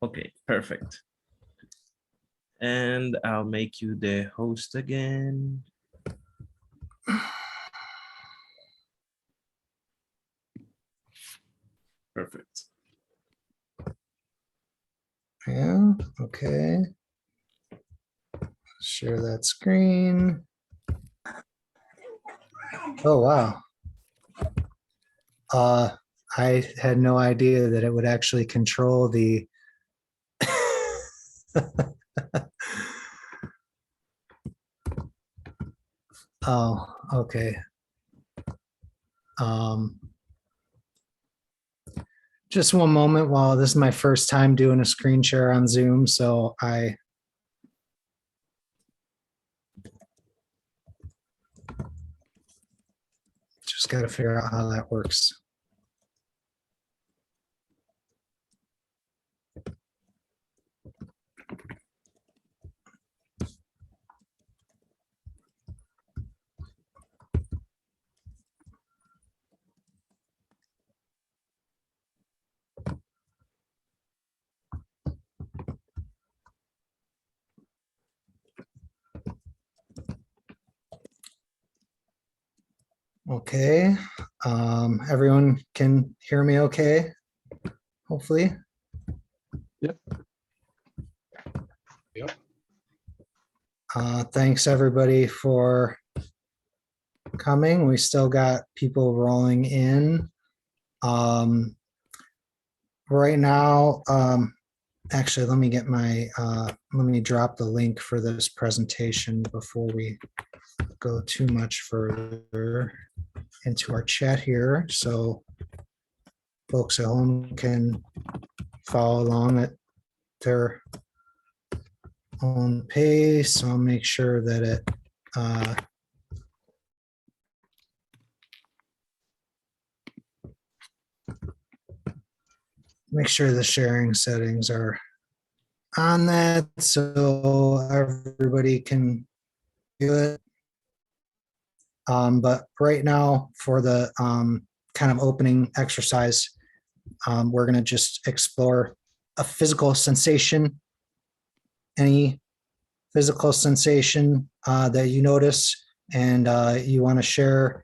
Okay, perfect. And I'll make you the host again. Perfect. Yeah, okay. Share that screen. Oh, wow. I had no idea that it would actually control the oh, okay. Just one moment while this is my first time doing a screen share on Zoom, so I just got to figure out how that works. Okay, everyone can hear me okay, hopefully. Yep. Yep. Thanks everybody for coming. We still got people rolling in. Right now, actually, let me get my, let me drop the link for this presentation before we go too much further into our chat here. So folks at home can follow along at their own pace. So I'll make sure that it, make sure the sharing settings are on that so everybody can do it. But right now for the kind of opening exercise, we're going to just explore a physical sensation, any physical sensation that you notice and you want to share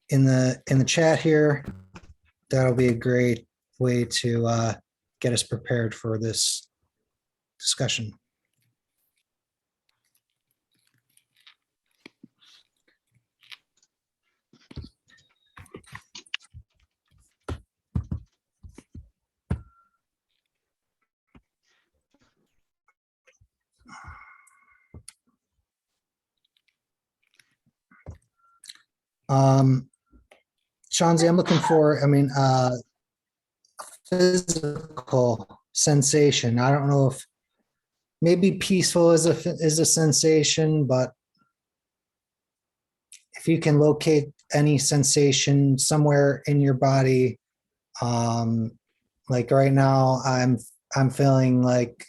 in the chat here. That'll be a great way to get us prepared for this discussion. Shanzi, I'm looking for, physical sensation. I don't know if maybe peaceful is a sensation, but if you can locate any sensation somewhere in your body, like right now, I'm feeling like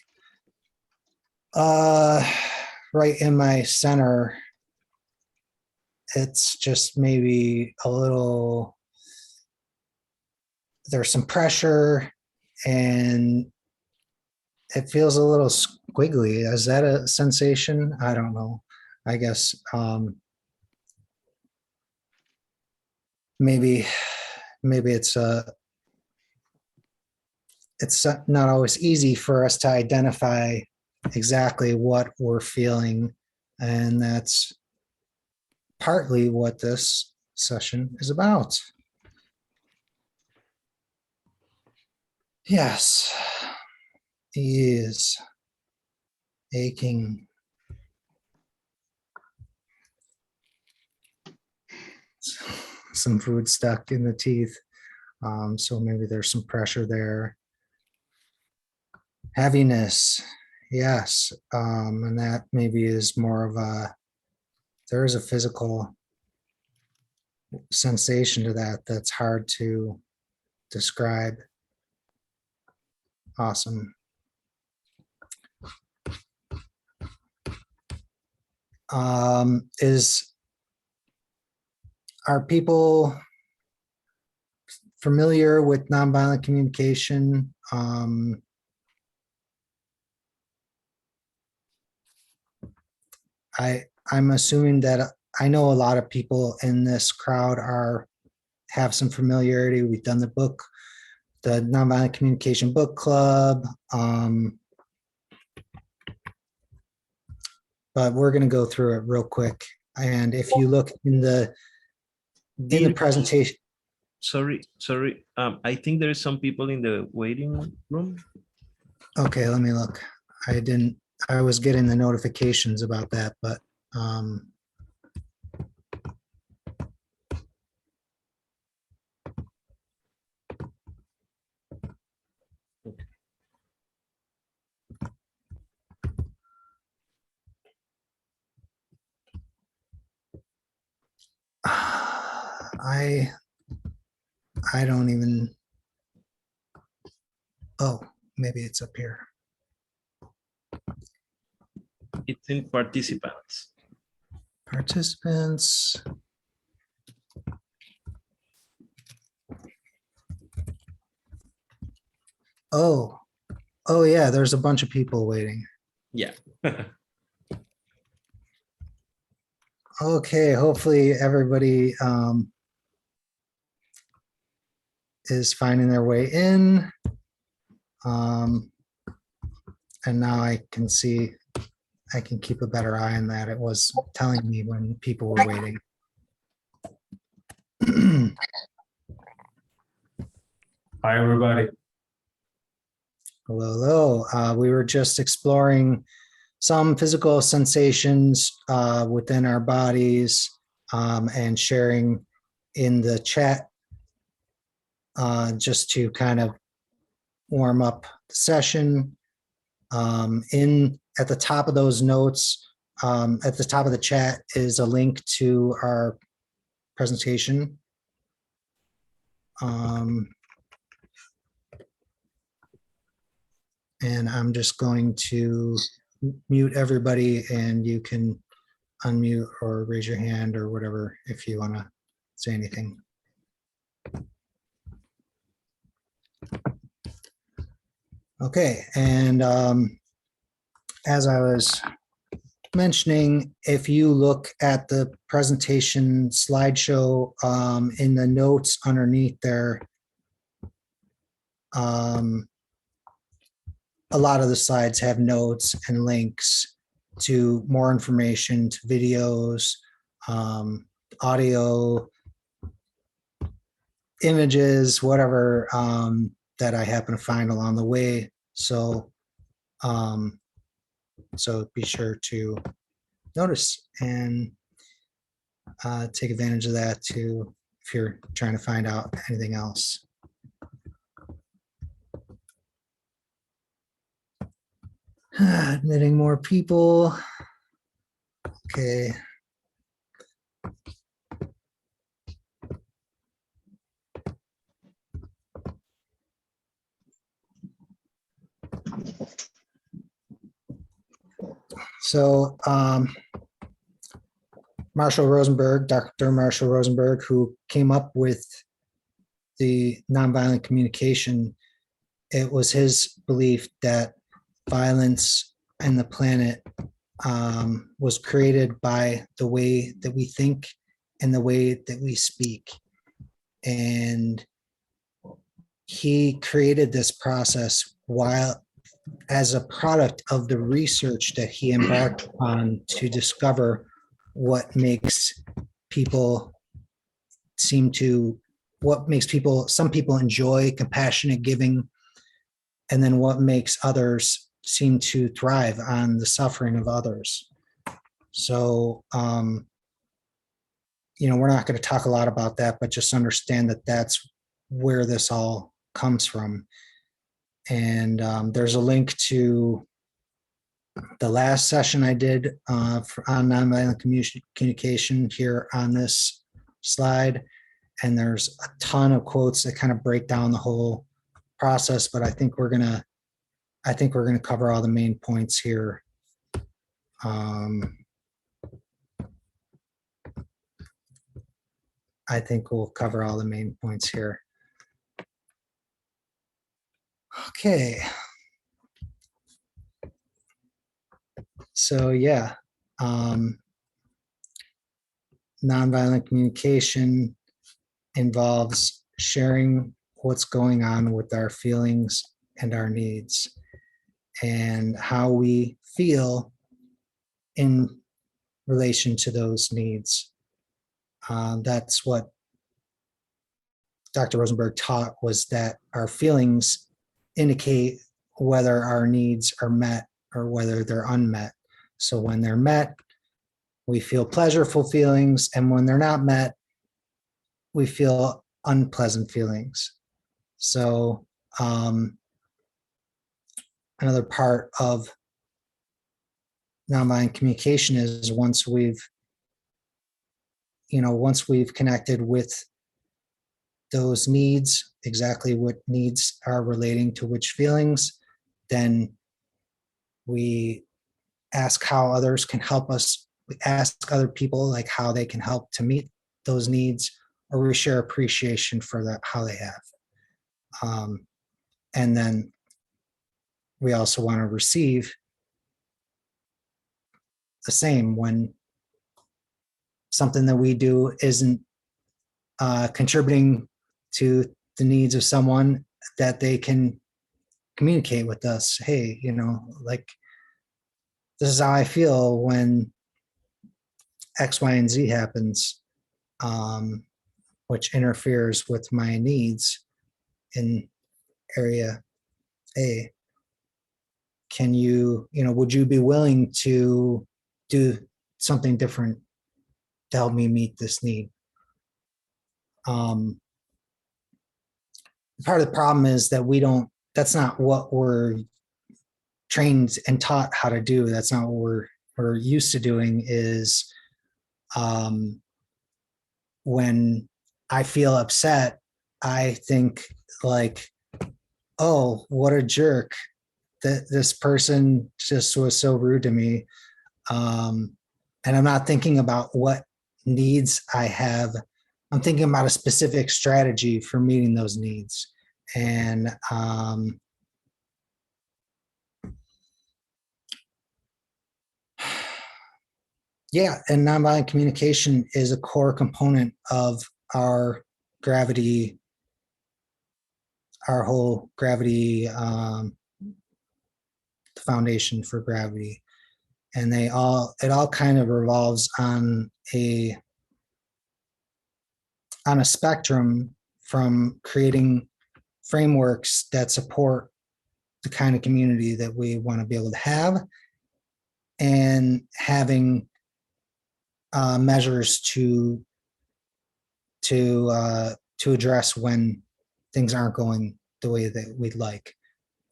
right in my center. It's just maybe a little, there's some pressure and it feels a little squiggly. Is that a sensation? I don't know. I guess maybe it's not always easy for us to identify exactly what we're feeling, and that's partly what this session is about. Yes, he is aching. Some food stuck in the teeth, so maybe there's some pressure there. Heaviness, yes, and that maybe is more of a, there is a physical sensation to that that's hard to describe. Awesome. Are people familiar with nonviolent communication. I'm assuming that I know a lot of people in this crowd have some familiarity. We've done the book, the Nonviolent Communication Book Club. But we're going to go through it real quick. And if you look in the presentation. Sorry. I think there is some people in the waiting room. Okay, let me look. I was getting the notifications about that, but I don't even, oh, maybe it's up here. It's in participants. Participants. Oh yeah, there's a bunch of people waiting. Yeah. Okay, hopefully everybody is finding their way in. And now I can see, I can keep a better eye on that. It was telling me when people were waiting. Hi, everybody. Hello. We were just exploring some physical sensations within our bodies and sharing in the chat just to kind of warm up the session. At the top of those notes, at the top of the chat is a link to our presentation. And I'm just going to mute everybody, and you can unmute or raise your hand or whatever if you want to say anything. Okay, and as I was mentioning, if you look at the presentation slideshow in the notes underneath there, a lot of the slides have notes and links to more information, to videos, audio, images, whatever that I happen to find along the way. So, so be sure to notice and take advantage of that too if you're trying to find out anything else. Admitting more people. Okay. So Marshall Rosenberg, Dr. Marshall Rosenberg, who came up with the nonviolent communication, it was his belief that violence and the planet was created by the way that we think and the way that we speak. And he created this process while as a product of the research that he embarked on to discover what makes people some people enjoy compassionate giving, and then what makes others seem to thrive on the suffering of others. So, we're not going to talk a lot about that, but just understand that that's where this all comes from. And there's a link to the last session I did on nonviolent communication here on this slide. And there's a ton of quotes that kind of break down the whole process, but I think we're gonna cover all the main points here. I think we'll cover all the main points here. Okay. So yeah, nonviolent communication involves sharing what's going on with our feelings and our needs and how we feel in relation to those needs. That's what Dr. Rosenberg taught, was that our feelings indicate whether our needs are met or whether they're unmet. So when they're met, we feel pleasurable feelings, and when they're not met, we feel unpleasant feelings. So another part of nonviolent communication is once we've connected with those needs, exactly what needs are relating to which feelings, then we ask how others can help us. We ask other people like how they can help to meet those needs, or we share appreciation for that, how they have. And then we also want to receive the same when something that we do isn't contributing to the needs of someone, that they can communicate with us. Hey, like, this is how I feel when X, Y, and Z happens, which interferes with my needs in area A. Can you, would you be willing to do something different to help me meet this need? Part of the problem is that that's not what we're trained and taught how to do. That's not what we're used to doing. Is when I feel upset, I think like, oh, what a jerk, that this person just was so rude to me. And I'm not thinking about what needs I have. I'm thinking about a specific strategy for meeting those needs. And yeah, and nonviolent communication is a core component of our gravity, our whole gravity, foundation for gravity. And it all kind of revolves on a spectrum from creating frameworks that support the kind of community that we want to be able to have, and having measures to address when things aren't going the way that we'd like,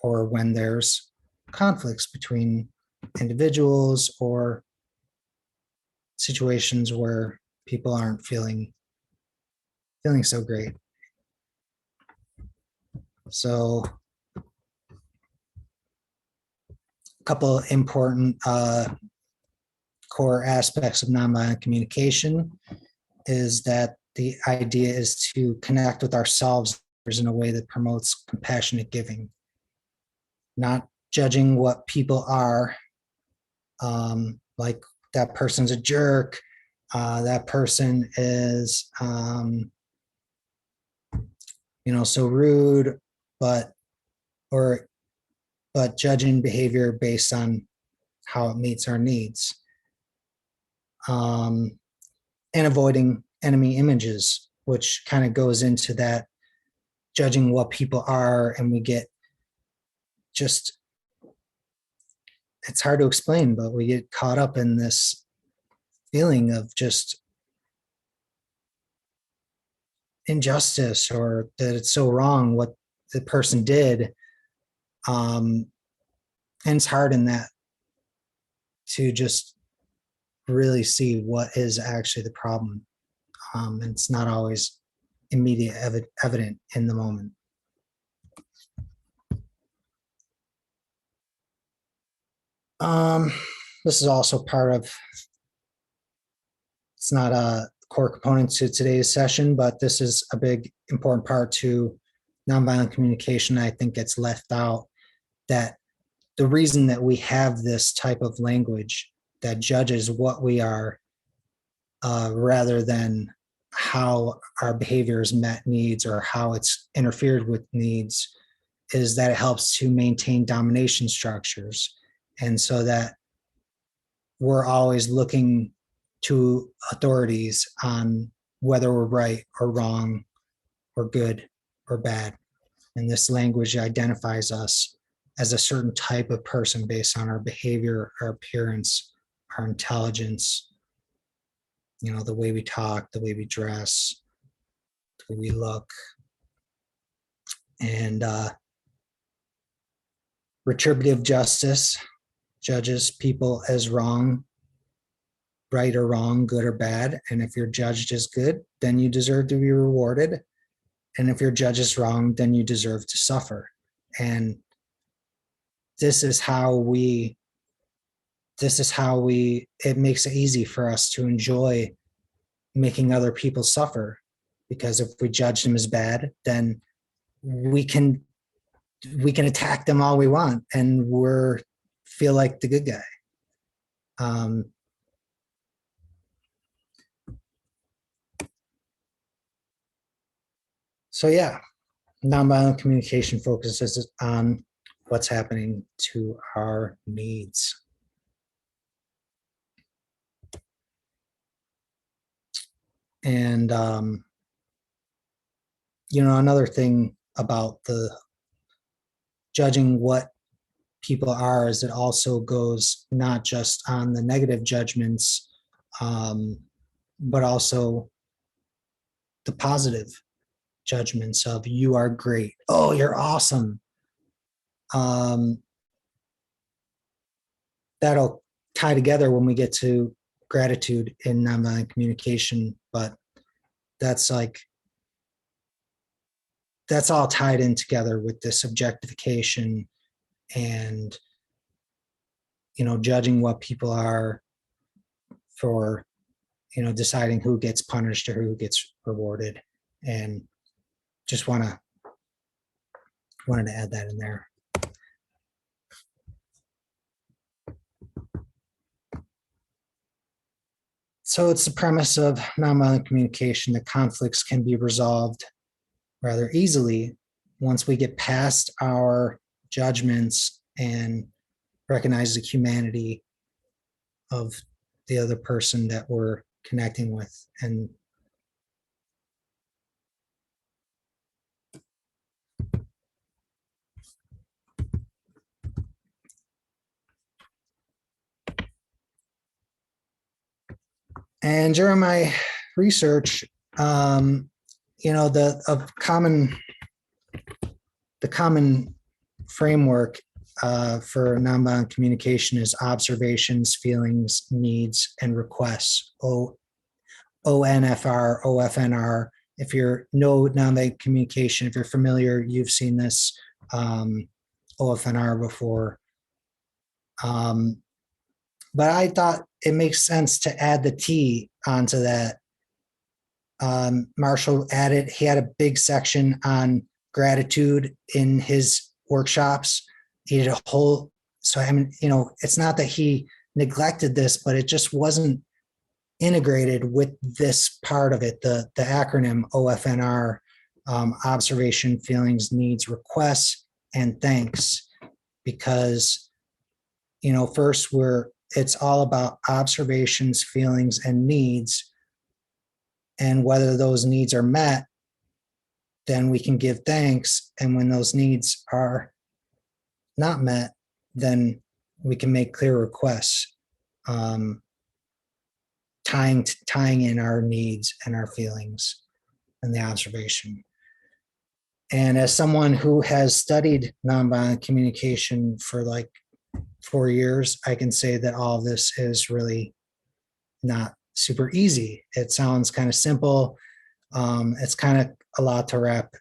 or when there's conflicts between individuals or situations where people aren't feeling so great. So a couple important core aspects of nonviolent communication is that the idea is to connect with ourselves in a way that promotes compassionate giving, not judging what people are, like that person's a jerk, that person is so rude, but judging behavior based on how it meets our needs, and avoiding enemy images, which kind of goes into that judging what people are. And we get just, it's hard to explain, but we get caught up in this feeling of just injustice, or that it's so wrong what the person did. And it's hard in that to just really see what is actually the problem. And it's not always immediate evident in the moment. This is also part of, it's not a core component to today's session, but this is a big important part to nonviolent communication, I think, gets left out, that the reason that we have this type of language that judges what we are, rather than how our behaviors met needs or how it's interfered with needs, is that it helps to maintain domination structures. And so that we're always looking to authorities on whether we're right or wrong or good or bad. And this language identifies us as a certain type of person based on our behavior, our appearance, our intelligence, the way we talk, the way we dress, the way we look. And retributive justice judges people as wrong, right or wrong, good or bad. And if you're judged as good, then you deserve to be rewarded. And if you're judged as wrong, then you deserve to suffer. And this is how it makes it easy for us to enjoy making other people suffer. Because if we judge them as bad, then we can attack them all we want and feel like the good guy. So yeah, nonviolent communication focuses on what's happening to our needs. And another thing about the judging what people are is it also goes not just on the negative judgments, but also the positive judgments of you are great, oh, you're awesome. That'll tie together when we get to gratitude in nonviolent communication, but that's all tied in together with this objectification and judging what people are for deciding who gets punished or who gets rewarded. And just wanted to add that in there. So it's the premise of nonviolent communication that conflicts can be resolved rather easily once we get past our judgments and recognize the humanity of the other person that we're connecting with. And during my research, the common framework for nonviolent communication is observations, feelings, needs, and requests. ONFR, OFNR. If you know nonviolent communication, if you're familiar, you've seen this OFNR before. But I thought it makes sense to add the T onto that. Marshall he had a big section on gratitude in his workshops. He did a whole, so I mean, it's not that he neglected this, but it just wasn't integrated with this part of it, the acronym OFNR, observation, feelings, needs, requests, and thanks. Because, first it's all about observations, feelings, and needs. And whether those needs are met, then we can give thanks. And when those needs are not met, then we can make clear requests, tying in our needs and our feelings and the observation. And as someone who has studied nonviolent communication for like 4 years, I can say that all of this is really not super easy. It sounds kind of simple. It's kind of a lot to wrap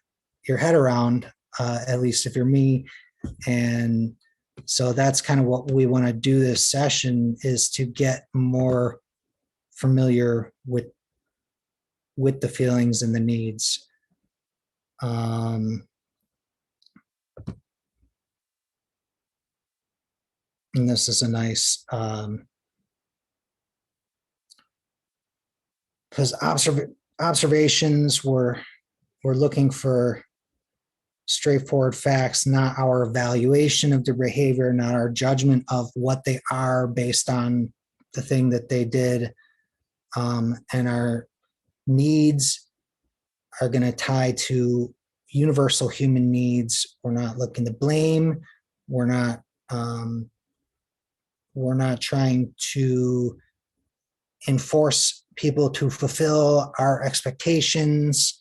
your head around, at least if you're me. And so that's kind of what we want to do this session, is to get more familiar with the feelings and the needs. and this is a nice, because observations we're looking for straightforward facts, not our evaluation of the behavior, not our judgment of what they are based on the thing that they did. And our needs are going to tie to universal human needs. We're not looking to blame. We're not trying to enforce people to fulfill our expectations.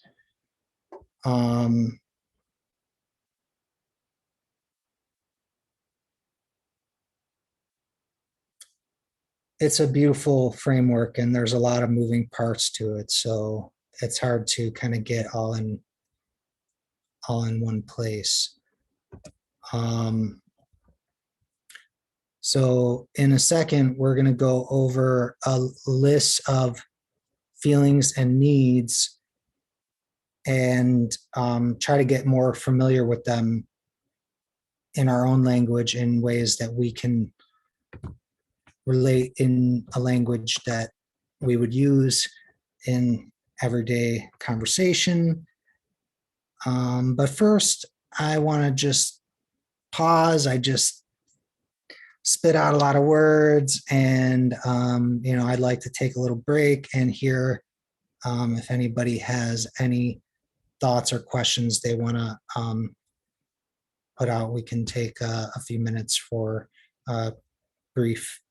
It's a beautiful framework, and there's a lot of moving parts to it, so it's hard to kind of get all in one place. So in a second, we're going to go over a list of feelings and needs and try to get more familiar with them in our own language in ways that we can relate in a language that we would use in everyday conversation. But first, I want to just pause. I just spit out a lot of words, and I'd like to take a little break and hear if anybody has any thoughts or questions they want to put out. We can take a few minutes for brief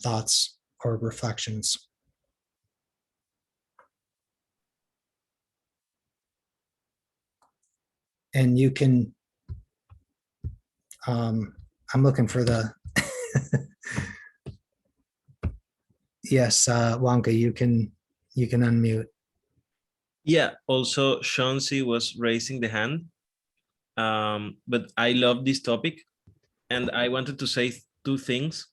thoughts or reflections. And you can, I'm looking for the, yes, Wonka, you can unmute. Yeah, also Chauncey was raising the hand, but I love this topic, and I wanted to say two things.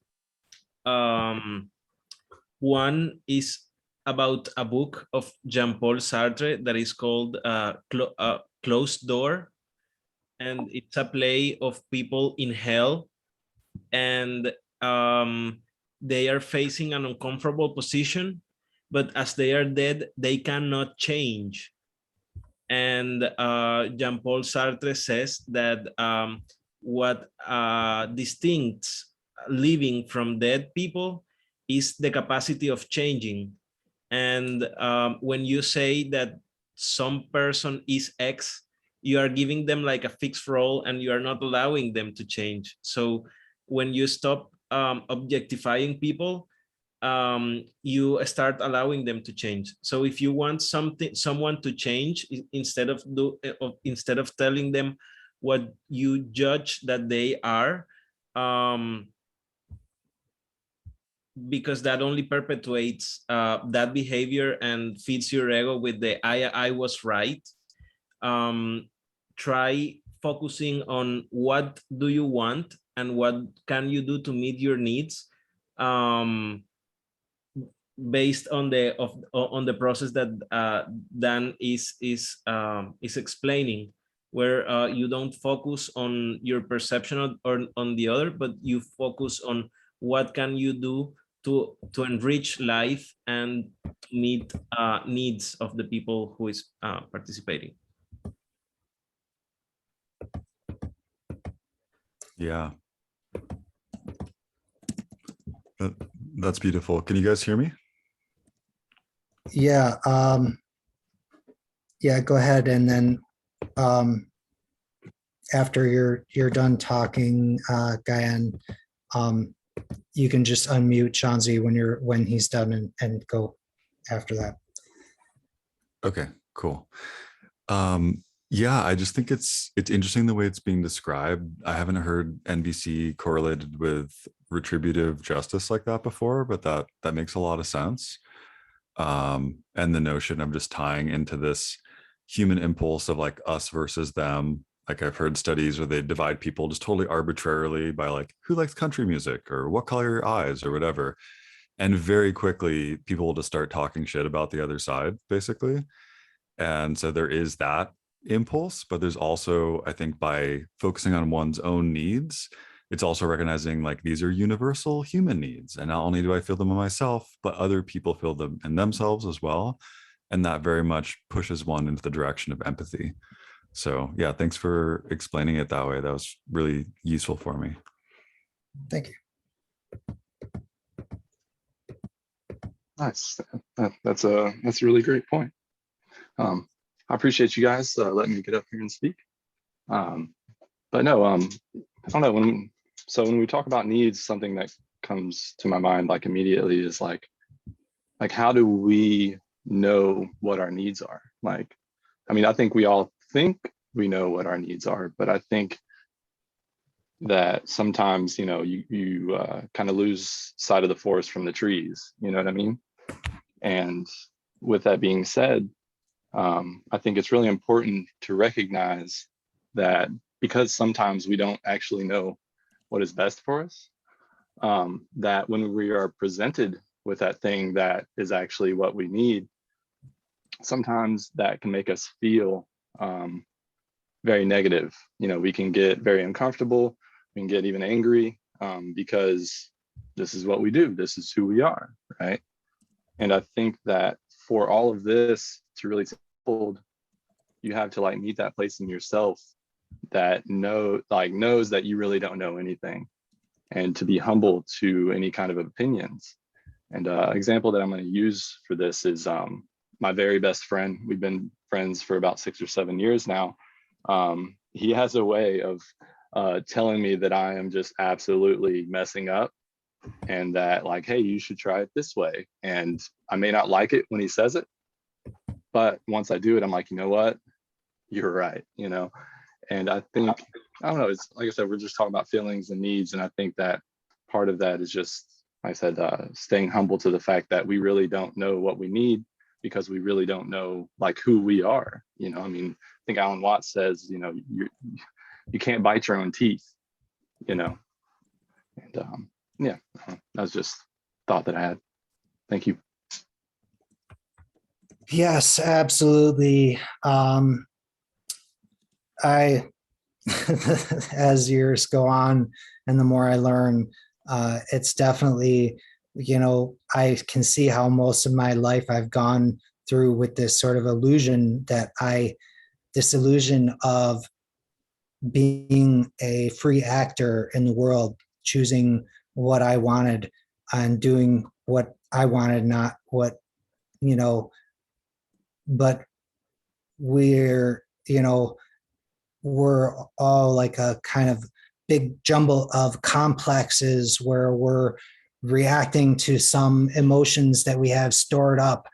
One is about a book of Jean-Paul Sartre that is called Closed Door, and it's a play of people in hell, and they are facing an uncomfortable position, but as they are dead, they cannot change. And Jean-Paul Sartre says that what distincts living from dead people is the capacity of changing. And when you say that some person is X, you are giving them like a fixed role and you are not allowing them to change. So when you stop objectifying people, you start allowing them to change. So if you want someone to change, instead of telling them what you judge that they are, because that only perpetuates that behavior and feeds your ego with the I was right. Try focusing on what do you want and what can you do to meet your needs, based on the process that Dan is explaining, where you don't focus on your perception or on the other, but you focus on what can you do to enrich life and to meet needs of the people who is participating. Yeah. That's beautiful. Can you guys hear me? Yeah. Yeah, go ahead. And then after you're done talking, Guyan, you can just unmute Shanzi when he's done and go after that. Okay, cool. Yeah, I just think it's interesting the way it's being described. I haven't heard NVC correlated with retributive justice like that before, but that makes a lot of sense. And the notion of just tying into this human impulse of like us versus them. Like I've heard studies where they divide people just totally arbitrarily by like who likes country music or what color your eyes or whatever. And very quickly people will just start talking shit about the other side, basically. And so there is that impulse, but there's also, I think, by focusing on one's own needs, it's also recognizing like these are universal human needs, and not only do I feel them in myself, but other people feel them in themselves as well. And that very much pushes one into the direction of empathy. So yeah, thanks for explaining it that way. That was really useful for me. Thank you. Nice. That's a really great point. I appreciate you guys letting me get up here and speak. But no, I don't know, when we talk about needs, something that comes to my mind like immediately is like how do we know what our needs are? Like, I mean, I think we all think we know what our needs are, but I think that sometimes, you know, you kind of lose sight of the forest from the trees, you know what I mean? And with that being said, I think it's really important to recognize that because sometimes we don't actually know what is best for us, that when we are presented with that thing that is actually what we need, sometimes that can make us feel very negative. You know, we can get very uncomfortable, we can get even angry because this is what we do, this is who we are, right? And I think that for all of this to really take hold, you have to like meet that place in yourself that knows that you really don't know anything, and to be humble to any kind of opinions. And example that I'm going to use for this is my very best friend. We've been friends for about 6 or 7 years now. He has a way of telling me that I am just absolutely messing up, and that like, hey, you should try it this way. And I may not like it when he says it, but once I do it, I'm like, you know what, you're right, you know. And I think, I don't know, it's like I said, we're just talking about feelings and needs, and I think that part of that is just, like I said, staying humble to the fact that we really don't know what we need, because we really don't know like who we are, you know. I mean, I think Alan Watts says, you know, you can't bite your own teeth, you know. And yeah, that was just a thought that I had. Thank you. Yes, absolutely. I, as years go on and the more I learn, it's definitely, you know, I can see how most of my life I've gone through with this sort of illusion this illusion of being a free actor in the world, choosing what I wanted and doing what I wanted, not what, you know, but we're all like a kind of big jumble of complexes where we're reacting to some emotions that we have stored up,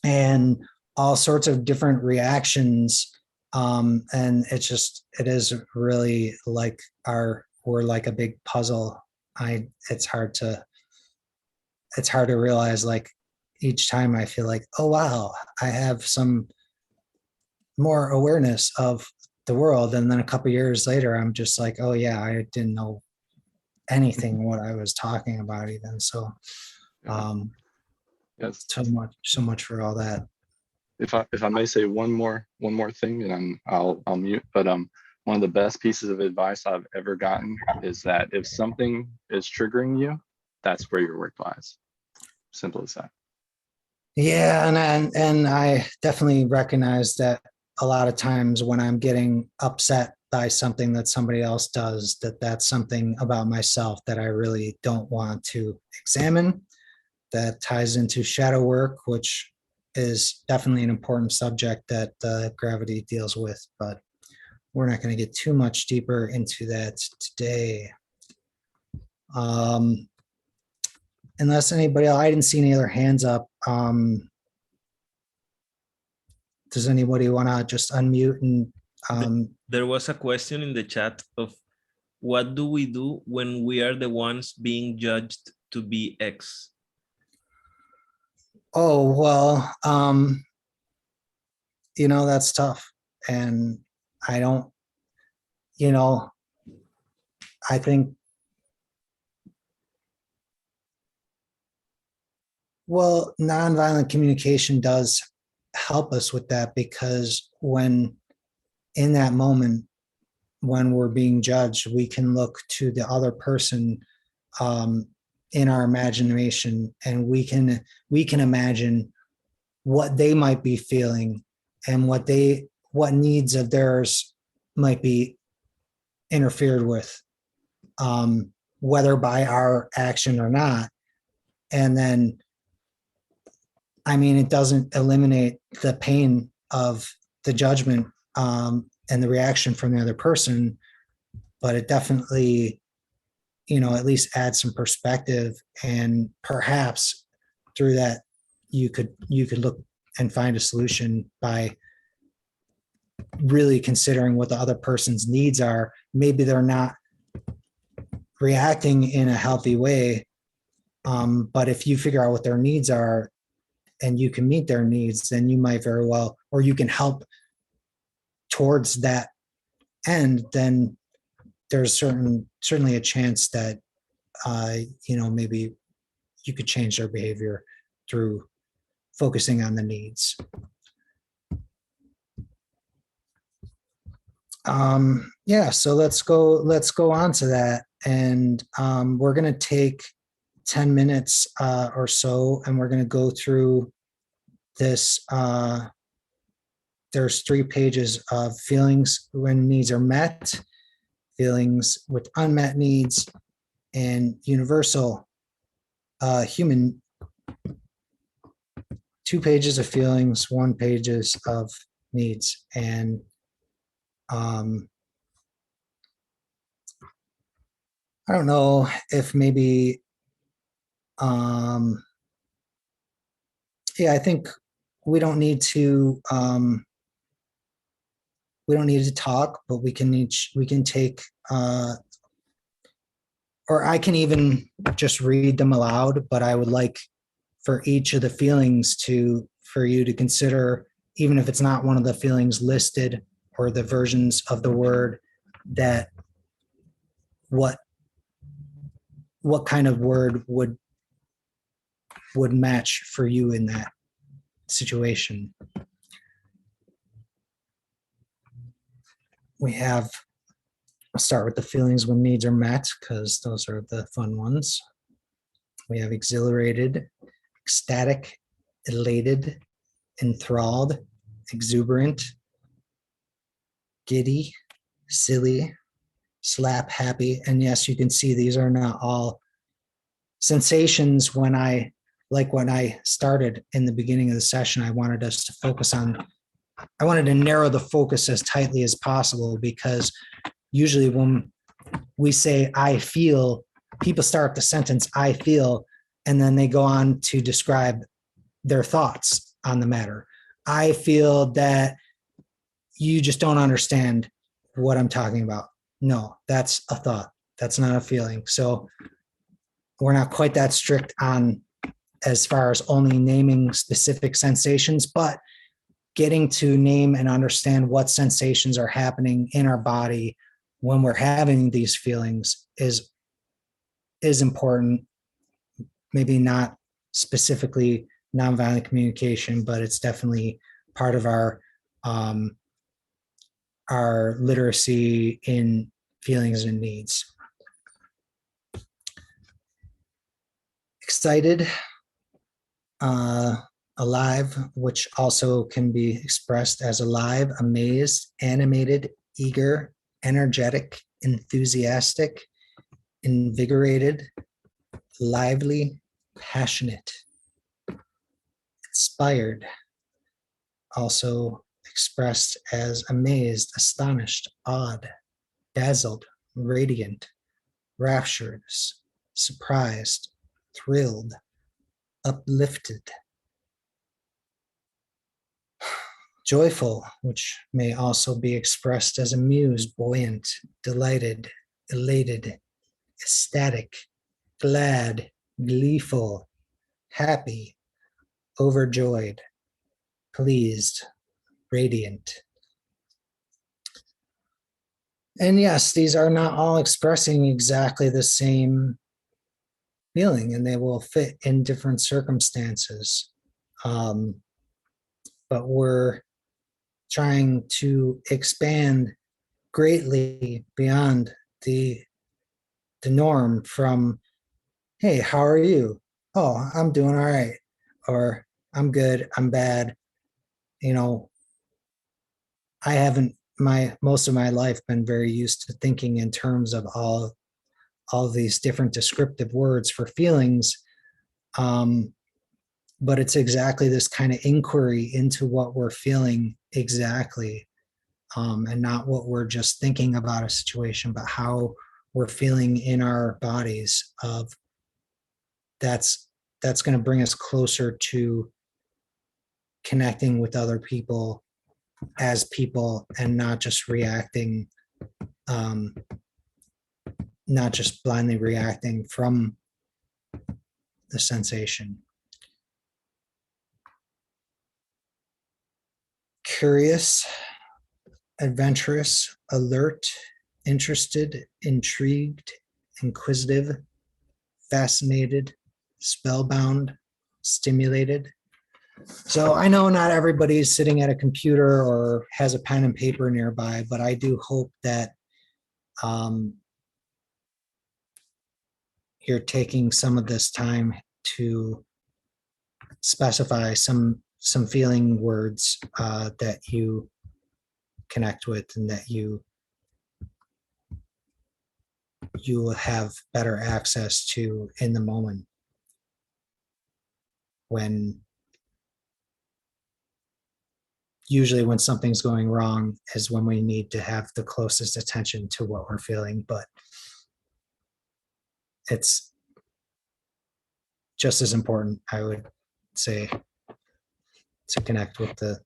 and all sorts of different reactions. And it is really like we're like a big puzzle. It's hard to realize, like, each time I feel like, oh wow, I have some more awareness of the world, and then a couple years later I'm just like, oh yeah, I didn't know anything what I was talking about even. So Yes. so much for all that. If I may say one more thing, and I'll mute, but one of the best pieces of advice I've ever gotten is that if something is triggering you, that's where your work lies. Simple as that. Yeah, and I definitely recognize that a lot of times when I'm getting upset by something that somebody else does, that's something about myself that I really don't want to examine. That ties into shadow work, which is definitely an important subject that Gravity deals with, but we're not going to get too much deeper into that today. Unless anybody else, I didn't see any other hands up. Does anybody want to just unmute and there was a question in the chat of what do we do when we are the ones being judged to be X? oh, well, you know, that's tough. And I don't, you know, I think, well, nonviolent communication does help us with that, because when in that moment, when we're being judged, we can look to the other person in our imagination, and we can imagine what they might be feeling and what needs of theirs might be interfered with, whether by our action or not. And then, I mean, it doesn't eliminate the pain of the judgment and the reaction from the other person, but it definitely, at least adds some perspective. And perhaps through that, you could look and find a solution by really considering what the other person's needs are. Maybe they're not reacting in a healthy way, but if you figure out what their needs are and you can meet their needs, then you might very well, or you can help towards that end, then there's certainly a chance that maybe you could change their behavior through focusing on the needs. So let's go on to that, and we're going to take 10 minutes or so, and we're going to go through this. There's 3 pages of feelings when needs are met, feelings with unmet needs, and universal human. 2 pages of feelings, 1 pages of needs. And I don't know if maybe, I think we don't need to talk, but we can take, or I can even just read them aloud, but I would like for each of the feelings for you to consider, even if it's not one of the feelings listed or the versions of the word, that what kind of word would match for you in that situation. I'll start with the feelings when needs are met, because those are the fun ones. We have exhilarated, ecstatic, elated, enthralled, exuberant, giddy, silly, slap happy. And yes, you can see these are not all sensations. When I started in the beginning of the session, I wanted to narrow the focus as tightly as possible, because usually when we say I feel, people start the sentence I feel, and then they go on to describe their thoughts on the matter. I feel that you just don't understand what I'm talking about. No, that's a thought. That's not a feeling. So we're not quite that strict on as far as only naming specific sensations, but getting to name and understand what sensations are happening in our body when we're having these feelings is important. Maybe not specifically nonviolent communication, but it's definitely part of our literacy in feelings and needs. Excited, alive, which also can be expressed as alive, amazed, animated, eager, energetic, enthusiastic, invigorated, lively, passionate, inspired, also expressed as amazed, astonished, awed, dazzled, radiant, raptured, surprised, thrilled, uplifted, joyful, which may also be expressed as amused, buoyant, delighted, elated, ecstatic, glad, gleeful, happy, overjoyed, pleased, radiant. And yes, these are not all expressing exactly the same feeling, and they will fit in different circumstances. But we're trying to expand greatly beyond the norm from, hey, how are you? Oh, I'm doing all right. Or I'm good, I'm bad. You know, I haven't most of my life been very used to thinking in terms of all these different descriptive words for feelings. But it's exactly this kind of inquiry into what we're feeling exactly, and not what we're just thinking about a situation, but how we're feeling in our bodies. Of that's going to bring us closer to connecting with other people as people, and not just reacting, not just blindly reacting from the sensation. Curious, adventurous, alert, interested, intrigued, inquisitive, fascinated, spellbound, stimulated. So I know not everybody's sitting at a computer or has a pen and paper nearby, but I do hope that you're taking some of this time to specify some feeling words that you connect with, and that you will have better access to in the moment, when usually when something's going wrong is when we need to have the closest attention to what we're feeling. But it's just as important, I would say, to connect with the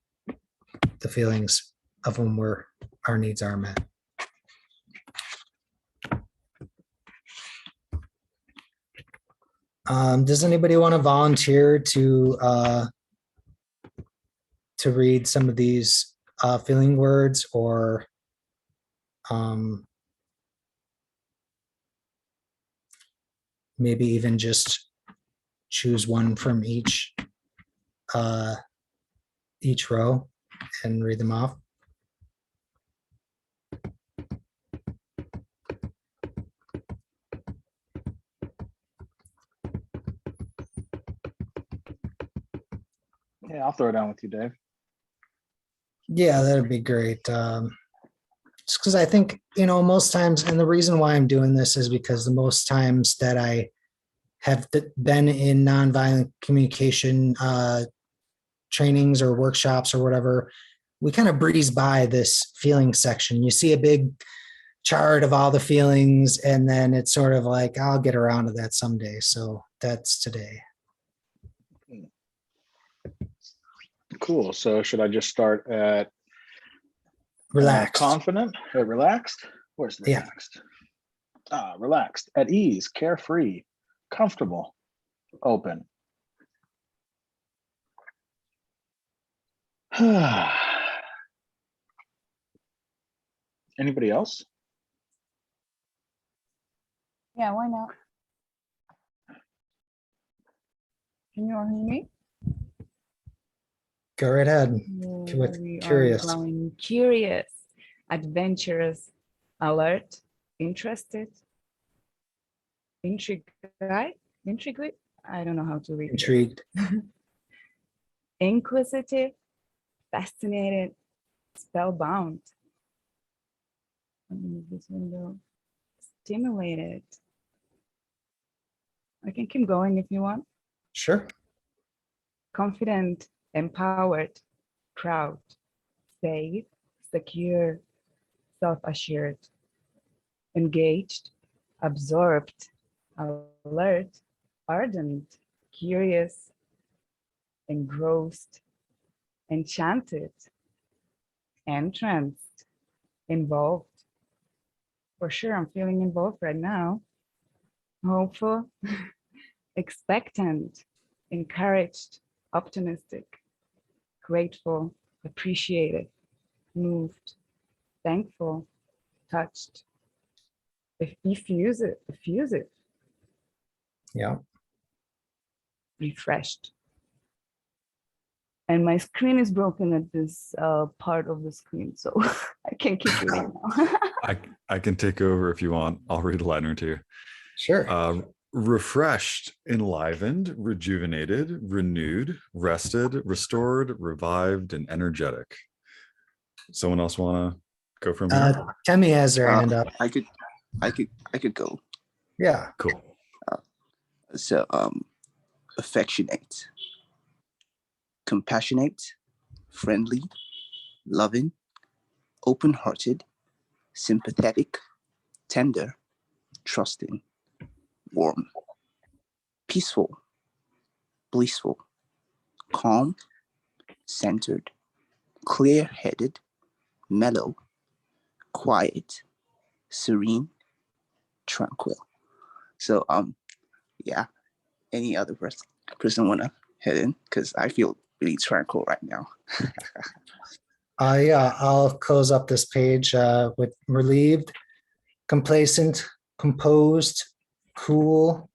feelings of when our needs are met. Does anybody want to volunteer to read some of these feeling words, or maybe even just choose one from each row and read them off? Yeah, I'll throw it down with you, Dave. Yeah, that'd be great. Just because I think, most times, and the reason why I'm doing this is because the most times that I have been in nonviolent communication trainings or workshops or whatever, we kind of breeze by this feeling section. You see a big chart of all the feelings, and then it's sort of like, I'll get around to that someday. So that's today. Cool. So should I just start at Relaxed. Confident, relaxed? Where's Yeah. relaxed? Relaxed, at ease, carefree, comfortable, open. Anybody else? Yeah, why not? Can you all hear me? Go right ahead. With We curious. are going curious, adventurous, alert, interested, intrigued. Intrigued? I don't know how to read. Intrigued. Inquisitive, fascinated, spellbound. Let me move this window. Stimulated. I can keep going if you want. Sure. Confident, empowered, proud, safe, secure, self-assured, engaged, absorbed, alert, ardent, curious, engrossed, enchanted, entranced, involved. For sure, I'm feeling involved right now. Hopeful, expectant, encouraged, optimistic, grateful, appreciated, moved, thankful, touched, effusive, Yeah. refreshed. And my screen is broken at this part of the screen, so I can't keep reading now. I can take over if you want. I'll read a line or two. Sure. Refreshed, enlivened, rejuvenated, renewed, rested, restored, revived, and energetic. Someone else want to go from here? Temmie has their hand up. I could go. Yeah. Cool. So, affectionate, compassionate, friendly, loving, open-hearted, sympathetic, tender, trusting, warm, peaceful, blissful, calm, centered, clear-headed, mellow, quiet, serene, tranquil. So, yeah. Any other person want to head in? Because I feel really tranquil right now. Yeah, I'll close up this page with relieved, complacent, composed, cool,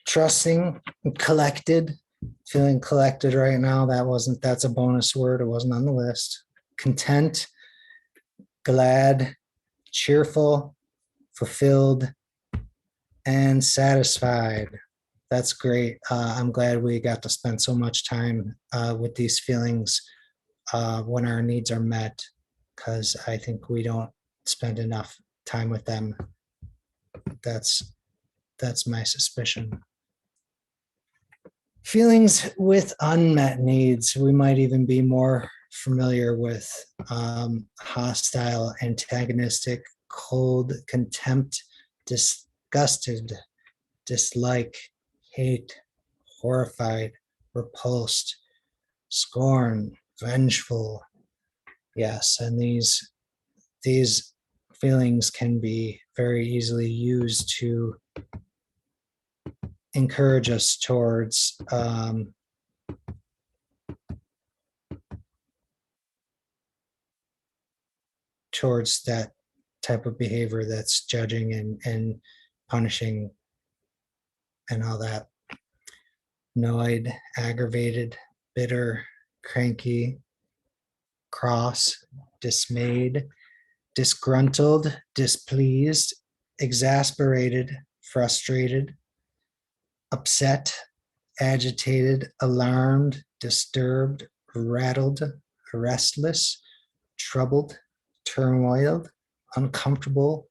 trusting, collected, feeling collected right now. That's a bonus word. It wasn't on the list. Content, glad, cheerful, fulfilled, and satisfied. That's great. I'm glad we got to spend so much time with these feelings when our needs are met, because I think we don't spend enough time with them. That's my suspicion. Feelings with unmet needs. We might even be more familiar with hostile, antagonistic, cold, contempt, disgusted, dislike, hate, horrified, repulsed, scorn, vengeful. Yes, and these feelings can be very easily used to encourage us towards that type of behavior that's judging and punishing and all that. Annoyed, aggravated, bitter, cranky, cross, dismayed, disgruntled, displeased, exasperated, frustrated, upset, agitated, alarmed, disturbed, rattled, restless, troubled, turmoiled, uncomfortable,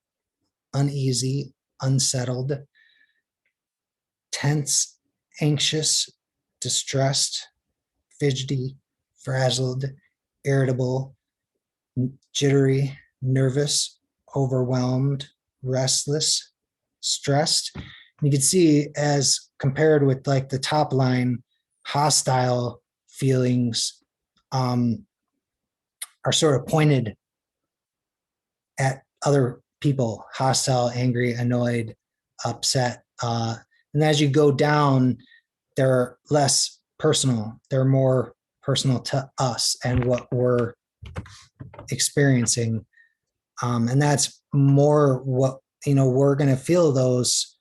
uneasy, unsettled, tense, anxious, distressed, fidgety, frazzled, irritable, jittery, nervous, overwhelmed, restless, stressed. You can see, as compared with like the top line, hostile feelings are sort of pointed at other people: hostile, angry, annoyed, upset. And as you go down, they're less personal. They're more personal to us and what we're experiencing. And that's more what, we're going to feel those.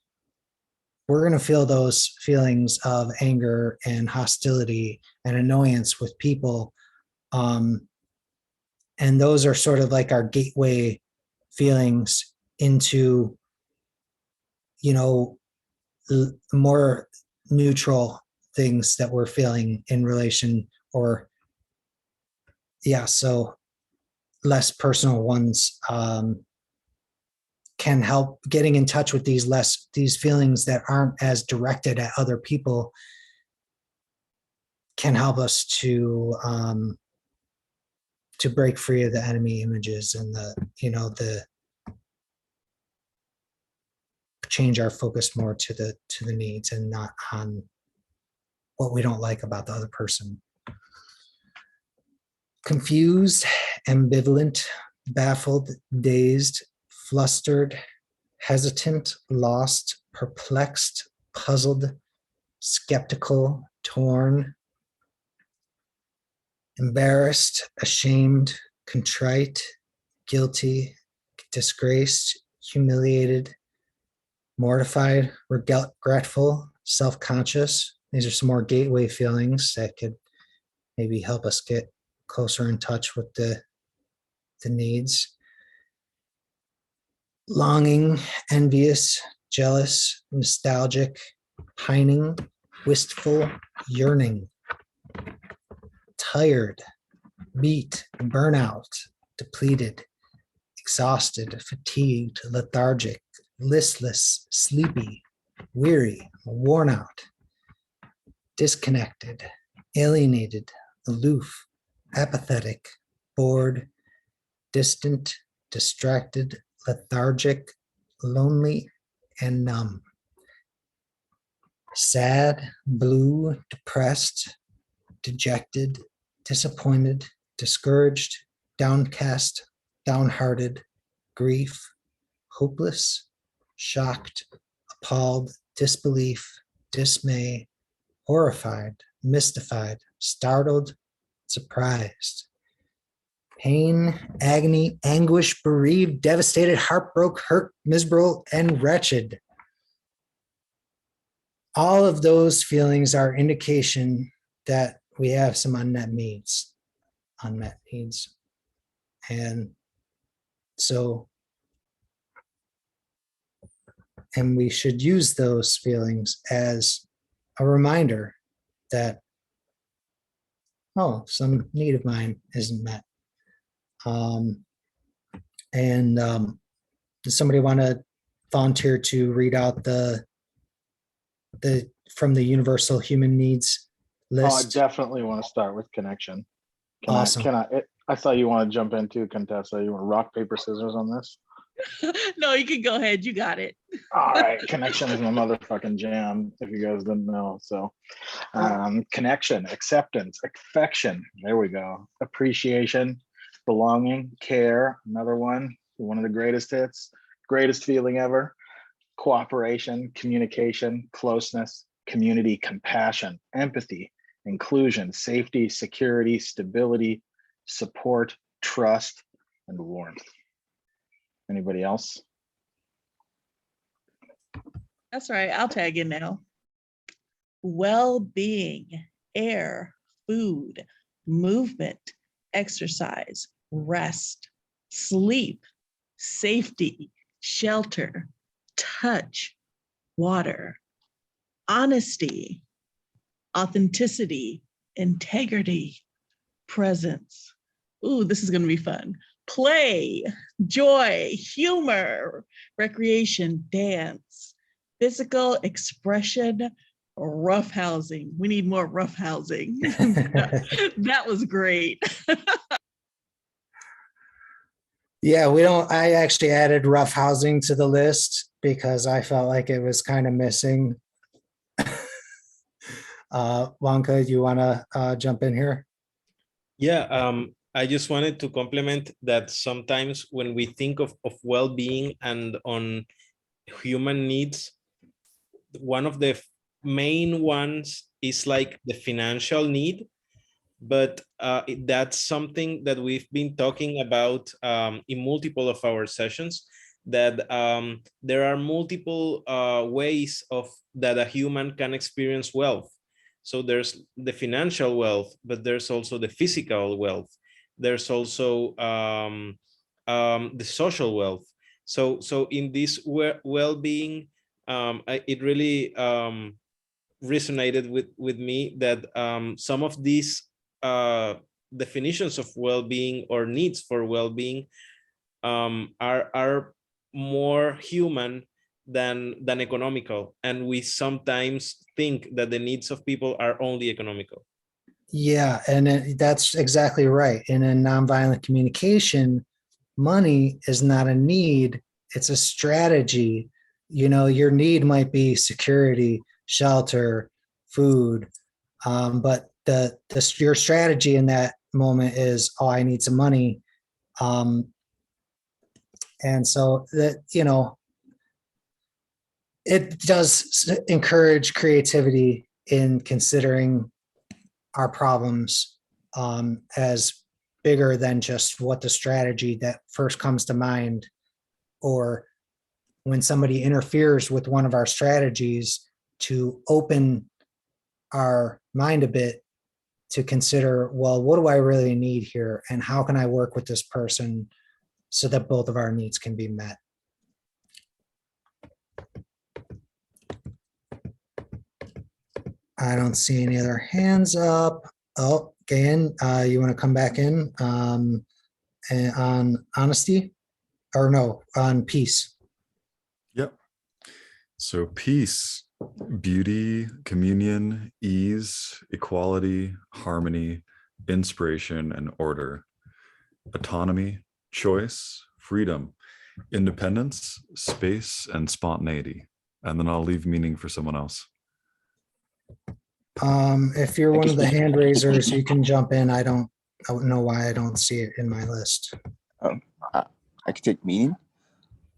We're going to feel those feelings of anger and hostility and annoyance with people. And those are sort of like our gateway feelings into, more neutral things that we're feeling in relation, or so less personal ones can help getting in touch with these feelings that aren't as directed at other people, can help us to break free of the enemy images and the change our focus more to the needs and not on what we don't like about the other person. Confused, ambivalent, baffled, dazed, flustered, hesitant, lost, perplexed, puzzled, skeptical, torn, embarrassed, ashamed, contrite, guilty, disgraced, humiliated, mortified, regretful, self-conscious. These are some more gateway feelings that could, maybe help us get closer in touch with the needs. Longing, envious, jealous, nostalgic, pining, wistful, yearning, tired, beat, burnout, depleted, exhausted, fatigued, lethargic, listless, sleepy, weary, worn out, disconnected, alienated, aloof, apathetic, bored, distant, distracted, lethargic, lonely, and numb. Sad, blue, depressed, dejected, disappointed, discouraged, downcast, downhearted, grief, hopeless, shocked, appalled, disbelief, dismay, horrified, mystified, startled, surprised, pain, agony, anguish, bereaved, devastated, heartbroken, hurt, miserable, and wretched. All of those feelings are indication that we have some unmet needs. And so, and we should use those feelings as a reminder that, oh, some need of mine isn't met. Does somebody want to volunteer to read out the from the universal human needs Oh, I list? definitely want to start with connection. Awesome. I thought you want to jump into Contessa. You want rock, paper, scissors on this? No, you can go ahead. You got it. All right, connection is my motherfucking jam, if you guys didn't know. So connection, acceptance, affection, there we go. Appreciation, belonging, care, another one of the greatest hits, greatest feeling ever. Cooperation, communication, closeness, community, compassion, empathy, inclusion, safety, security, stability, support, trust, and warmth. Anybody else? That's right. I'll tag in now. Well-being, air, food, movement, exercise, rest, sleep, safety, shelter, touch, water, honesty, authenticity, integrity, presence. Ooh, this is going to be fun. Play, joy, humor, recreation, dance, physical expression, rough housing. We need more rough housing. That was great. Yeah, I actually added rough housing to the list because I felt like it was kind of missing. Wonka, do you want to jump in here? Yeah, I just wanted to compliment that sometimes when we think of well-being and on human needs, one of the main ones is like the financial need, but that's something that we've been talking about in multiple of our sessions, that there are multiple ways that a human can experience wealth. So there's the financial wealth, but there's also the physical wealth. There's also the social wealth. So in this well-being, it really resonated with me that some of these definitions of well-being or needs for well-being are more human than economical, and we sometimes think that the needs of people are only economical. Yeah, and that's exactly right. And in nonviolent communication, money is not a need, it's a strategy. You know, your need might be security, shelter, food, but your strategy in that moment is, oh, I need some money. And so that, you know, it does encourage creativity in considering our problems as bigger than just what the strategy that first comes to mind, or when somebody interferes with one of our strategies to open our mind a bit to consider, well, what do I really need here? And how can I work with this person so that both of our needs can be met? I don't see any other hands up. Oh, Gayan, you want to come back in and on honesty? Or no, on peace. Yep. So peace, beauty, communion, ease, equality, harmony, inspiration, and order. Autonomy, choice, freedom, independence, space, and spontaneity. And then I'll leave meaning for someone else. If you're one of the hand raisers, you can jump in. I don't know why I don't see it in my list. I could take meaning.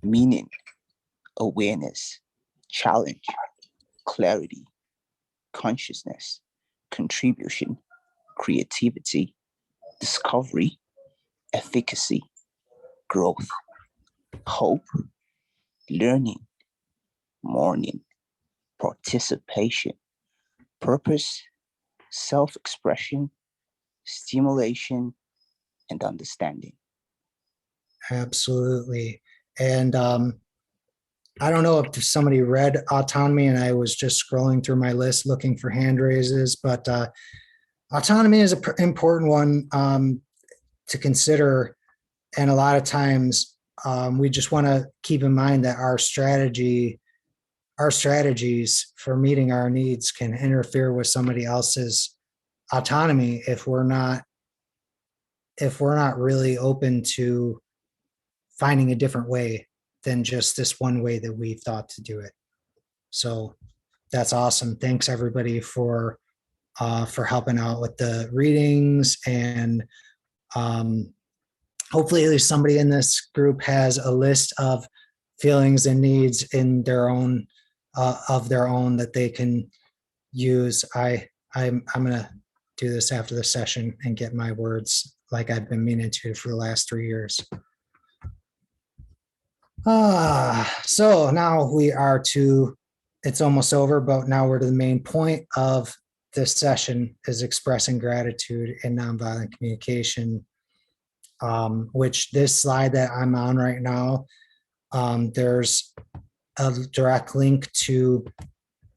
Meaning, awareness, challenge, clarity, consciousness, contribution, creativity, discovery, efficacy, growth, hope, learning, mourning, participation, purpose, self-expression, stimulation, and understanding. Absolutely. And I don't know if somebody read autonomy, and I was just scrolling through my list looking for hand raises, but autonomy is an important one to consider. And a lot of times we just want to keep in mind that our strategies for meeting our needs can interfere with somebody else's autonomy if we're not really open to finding a different way than just this one way that we thought to do it. So that's awesome. Thanks everybody for helping out with the readings, and hopefully at least somebody in this group has a list of feelings and needs in their own that they can use. I'm gonna do this after the session and get my words like I've been meaning to for the last 3 years. So now it's almost over, but now we're to the main point of this session, is expressing gratitude in nonviolent communication, which this slide that I'm on right now, there's a direct link to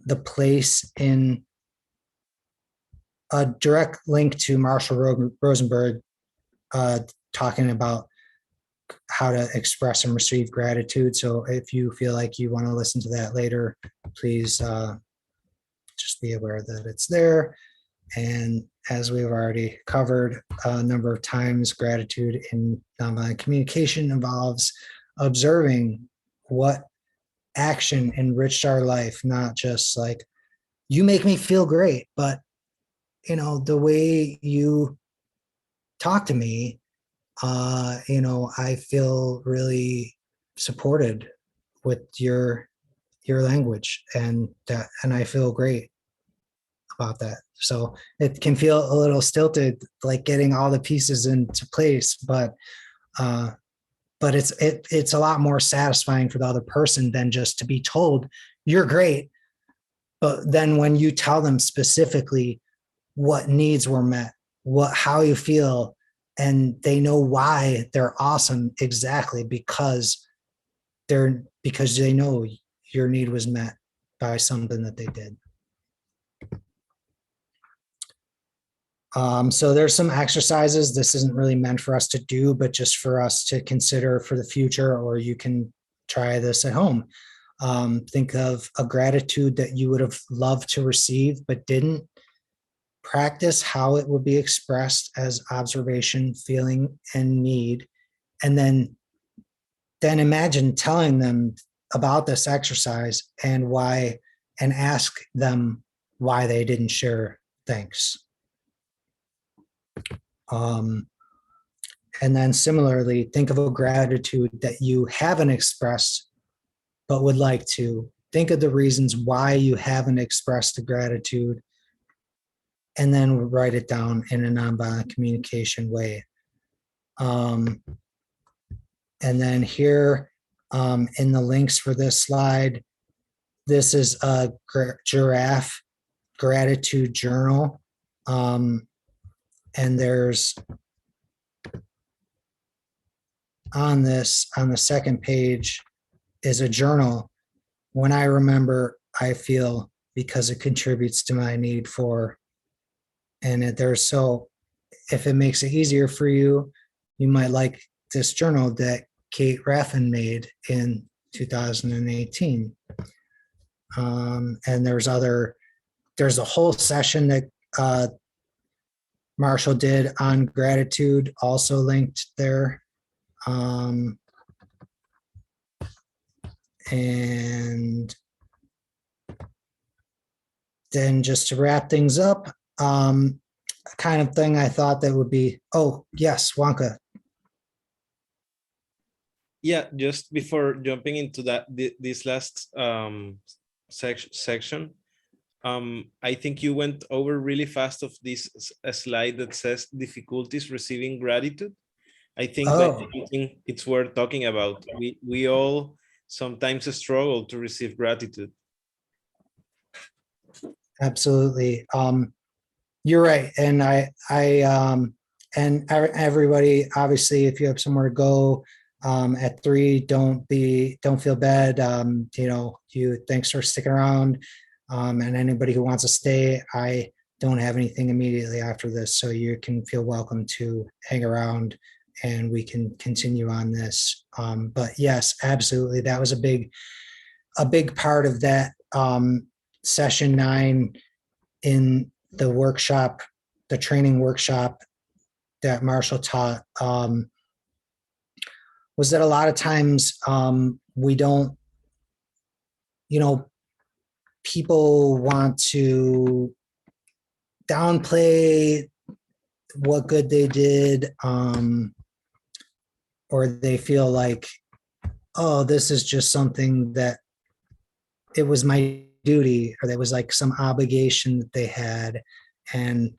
the place in a direct link to Marshall Rosenberg talking about how to express and receive gratitude. So if you feel like you want to listen to that later, please just be aware that it's there. And as we've already covered a number of times, gratitude in nonviolent communication involves observing what action enriched our life, not just like, you make me feel great, but the way you talk to me, I feel really supported with your language, and I feel great about that. So it can feel a little stilted, like getting all the pieces into place, but it's a lot more satisfying for the other person than just to be told you're great. But then when you tell them specifically what needs were met, how you feel, and they know why they're awesome, exactly because they know your need was met by something that they did. So there's some exercises. This isn't really meant for us to do, but just for us to consider for the future, or you can try this at home. Think of a gratitude that you would have loved to receive but didn't. Practice how it would be expressed as observation, feeling, and need. And then imagine telling them about this exercise and why, and ask them why they didn't share thanks. And then similarly, think of a gratitude that you haven't expressed but would like to. Think of the reasons why you haven't expressed the gratitude, and then write it down in a nonviolent communication way. And then here in the links for this slide, this is a giraffe gratitude journal. And there's on the second page is a journal. When I remember, I feel, because it contributes to my need for, and so if it makes it easier for you, you might like this journal that Kate Raffin made in 2018. And there's a whole session that Marshall did on gratitude, also linked there. And then just to wrap things up, kind of thing I thought that would be, oh, yes, Wonka. Yeah, just before jumping into that, this last section, I think you went over really fast of this slide that says difficulties receiving gratitude. I think that's something it's worth talking about. We all sometimes struggle to receive gratitude. Absolutely. You're right. And and everybody, obviously, if you have somewhere to go at 3, don't feel bad. Thanks for sticking around. And anybody who wants to stay, I don't have anything immediately after this, so you can feel welcome to hang around and we can continue on this. But yes, absolutely. That was a big part of that session 9 in the workshop, the training workshop that Marshall taught, was that a lot of times we don't, people want to downplay what good they did, or they feel like, oh, this is just something that it was my duty, or there was like some obligation that they had. And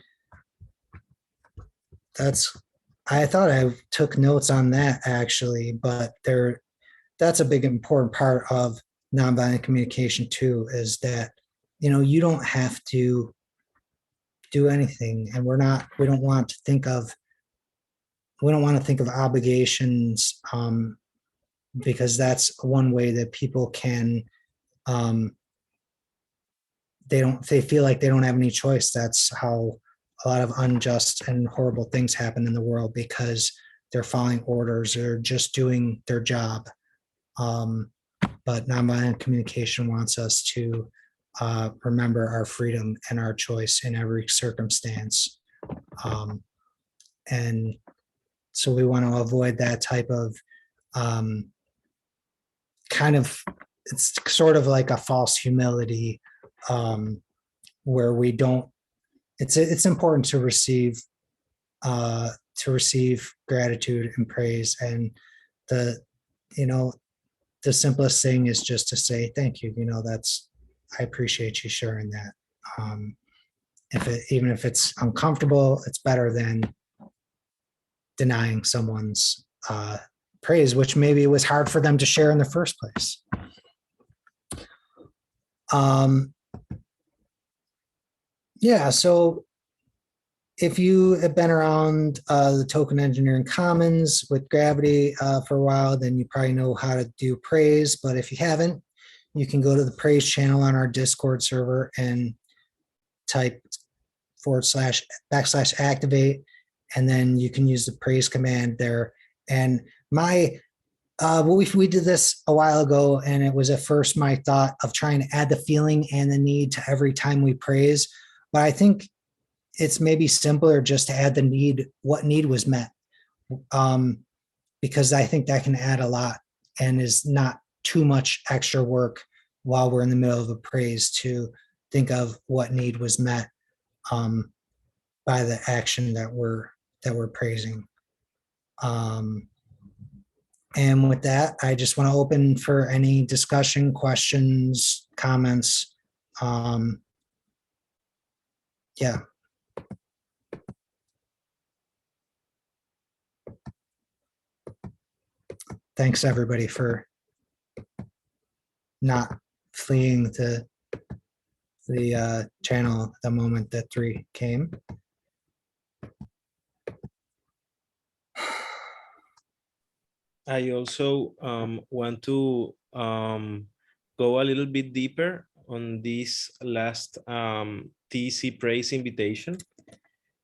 I thought I took notes on that actually, but that's a big important part of nonviolent communication too, is that, you don't have to do anything, and we don't want to think of obligations, because that's one way that people can, they feel like they don't have any choice. That's how a lot of unjust and horrible things happen in the world, because they're following orders or just doing their job. But nonviolent communication wants us to remember our freedom and our choice in every circumstance. And so we want to avoid that type of it's sort of like a false humility, where we don't, it's important to receive gratitude and praise. And the simplest thing is just to say thank you. I appreciate you sharing that. Even if it's uncomfortable, it's better than denying someone's praise, which maybe it was hard for them to share in the first place. So if you have been around the Token Engineering Commons with Gravity for a while, then you probably know how to do praise. But if you haven't, you can go to the praise channel on our Discord server and type /activate, and then you can use the praise command there. And we did this a while ago, and it was at first my thought of trying to add the feeling and the need to every time we praise. But I think it's maybe simpler just to add the need, what need was met, because I think that can add a lot and is not too much extra work while we're in the middle of a praise to think of what need was met by the action that we're praising. And with that, I just want to open for any discussion, questions, comments. Thanks everybody for not fleeing the channel the moment that 3 came. I also want to go a little bit deeper on this last TC Praise invitation.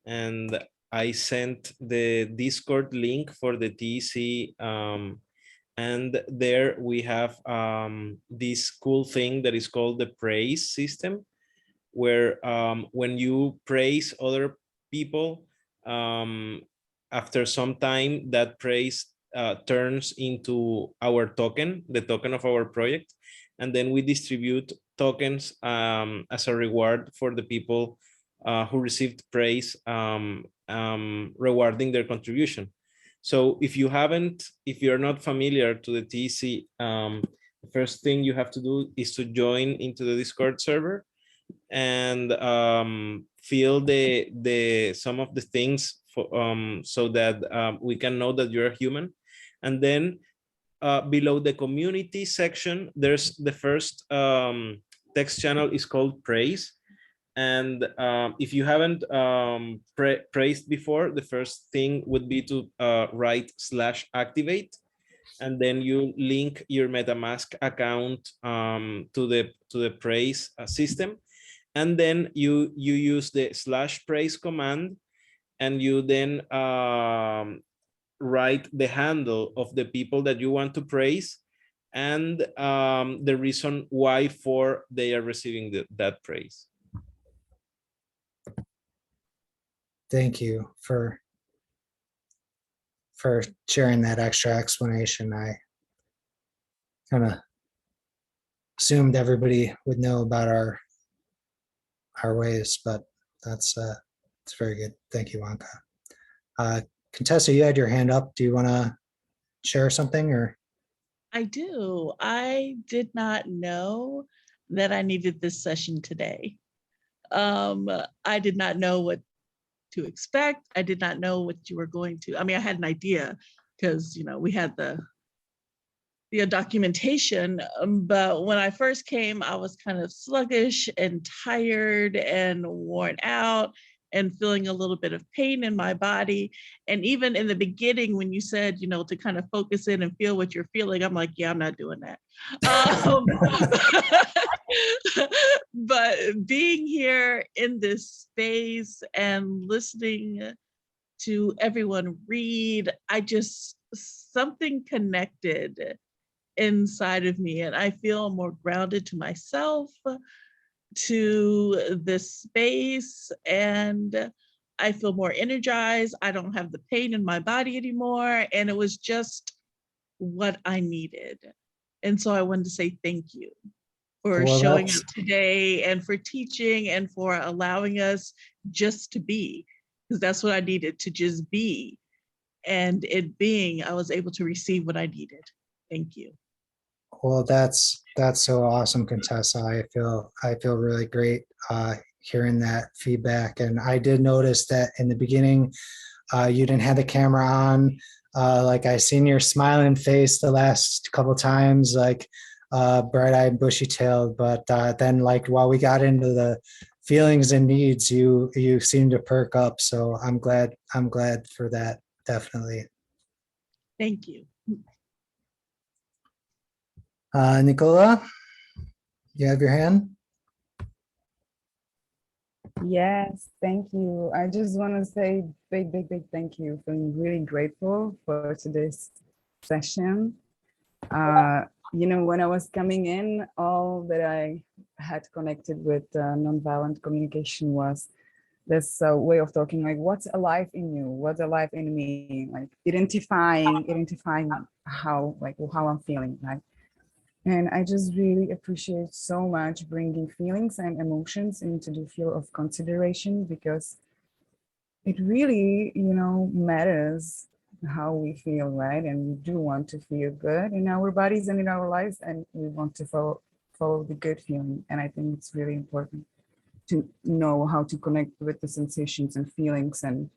And I sent the Discord link for the TC. And there we have this cool thing that is called the praise system, where when you praise other people, after some time, that praise turns into our token, the token of our project. And then we distribute tokens as a reward for the people who received praise, rewarding their contribution. So if you're not familiar to the TC, the first thing you have to do is to join into the Discord server and feel the some of the things for, so that we can know that you're a human. And then below the community section, there's the first text channel is called praise. And if you haven't praised before, the first thing would be to write /activate, and then you link your MetaMask account to the praise system. And then you use the /praise command, and you then write the handle of the people that you want to praise, and the reason why for they are receiving that praise. Thank you for sharing that extra explanation. I kind of assumed everybody would know about our ways, but it's very good. Thank you, Anka. Contessa, you had your hand up. Do you want to share something, or? I do. I did not know that I needed this session today. I did not know what to expect. I did not know what you were going to. I mean, I had an idea because we had the documentation, but when I first came, I was kind of sluggish and tired and worn out and feeling a little bit of pain in my body. And even in the beginning, when you said, to kind of focus in and feel what you're feeling, I'm like, yeah, I'm not doing that. But being here in this space and listening to everyone read, something connected inside of me, and I feel more grounded to myself, to this space, and I feel more energized. I don't have the pain in my body anymore, and it was just what I needed. And so I wanted to say thank you for showing up today, and for teaching, and for allowing us just to be, because that's what I needed, to just be. And it being, I was able to receive what I needed. Thank you. Well, that's so awesome, Contessa. I feel really great hearing that feedback. And I did notice that in the beginning, you didn't have the camera on. Like I seen your smiling face the last couple times, like bright-eyed, bushy-tailed. But then, like while we got into the feelings and needs, you seemed to perk up. So I'm glad for that. Definitely. Thank you. Nicola, you have your hand? Yes, thank you. I just want to say big thank you. Feeling really grateful for today's session. When I was coming in, all that I had connected with nonviolent communication was this way of talking, like, what's alive in you? What's alive in me? Like identifying how I'm feeling, right? And I just really appreciate so much bringing feelings and emotions into the field of consideration, because it really, matters how we feel, right? And we do want to feel good in our bodies and in our lives, and we want to follow the good feeling. And I think it's really important to know how to connect with the sensations and feelings, and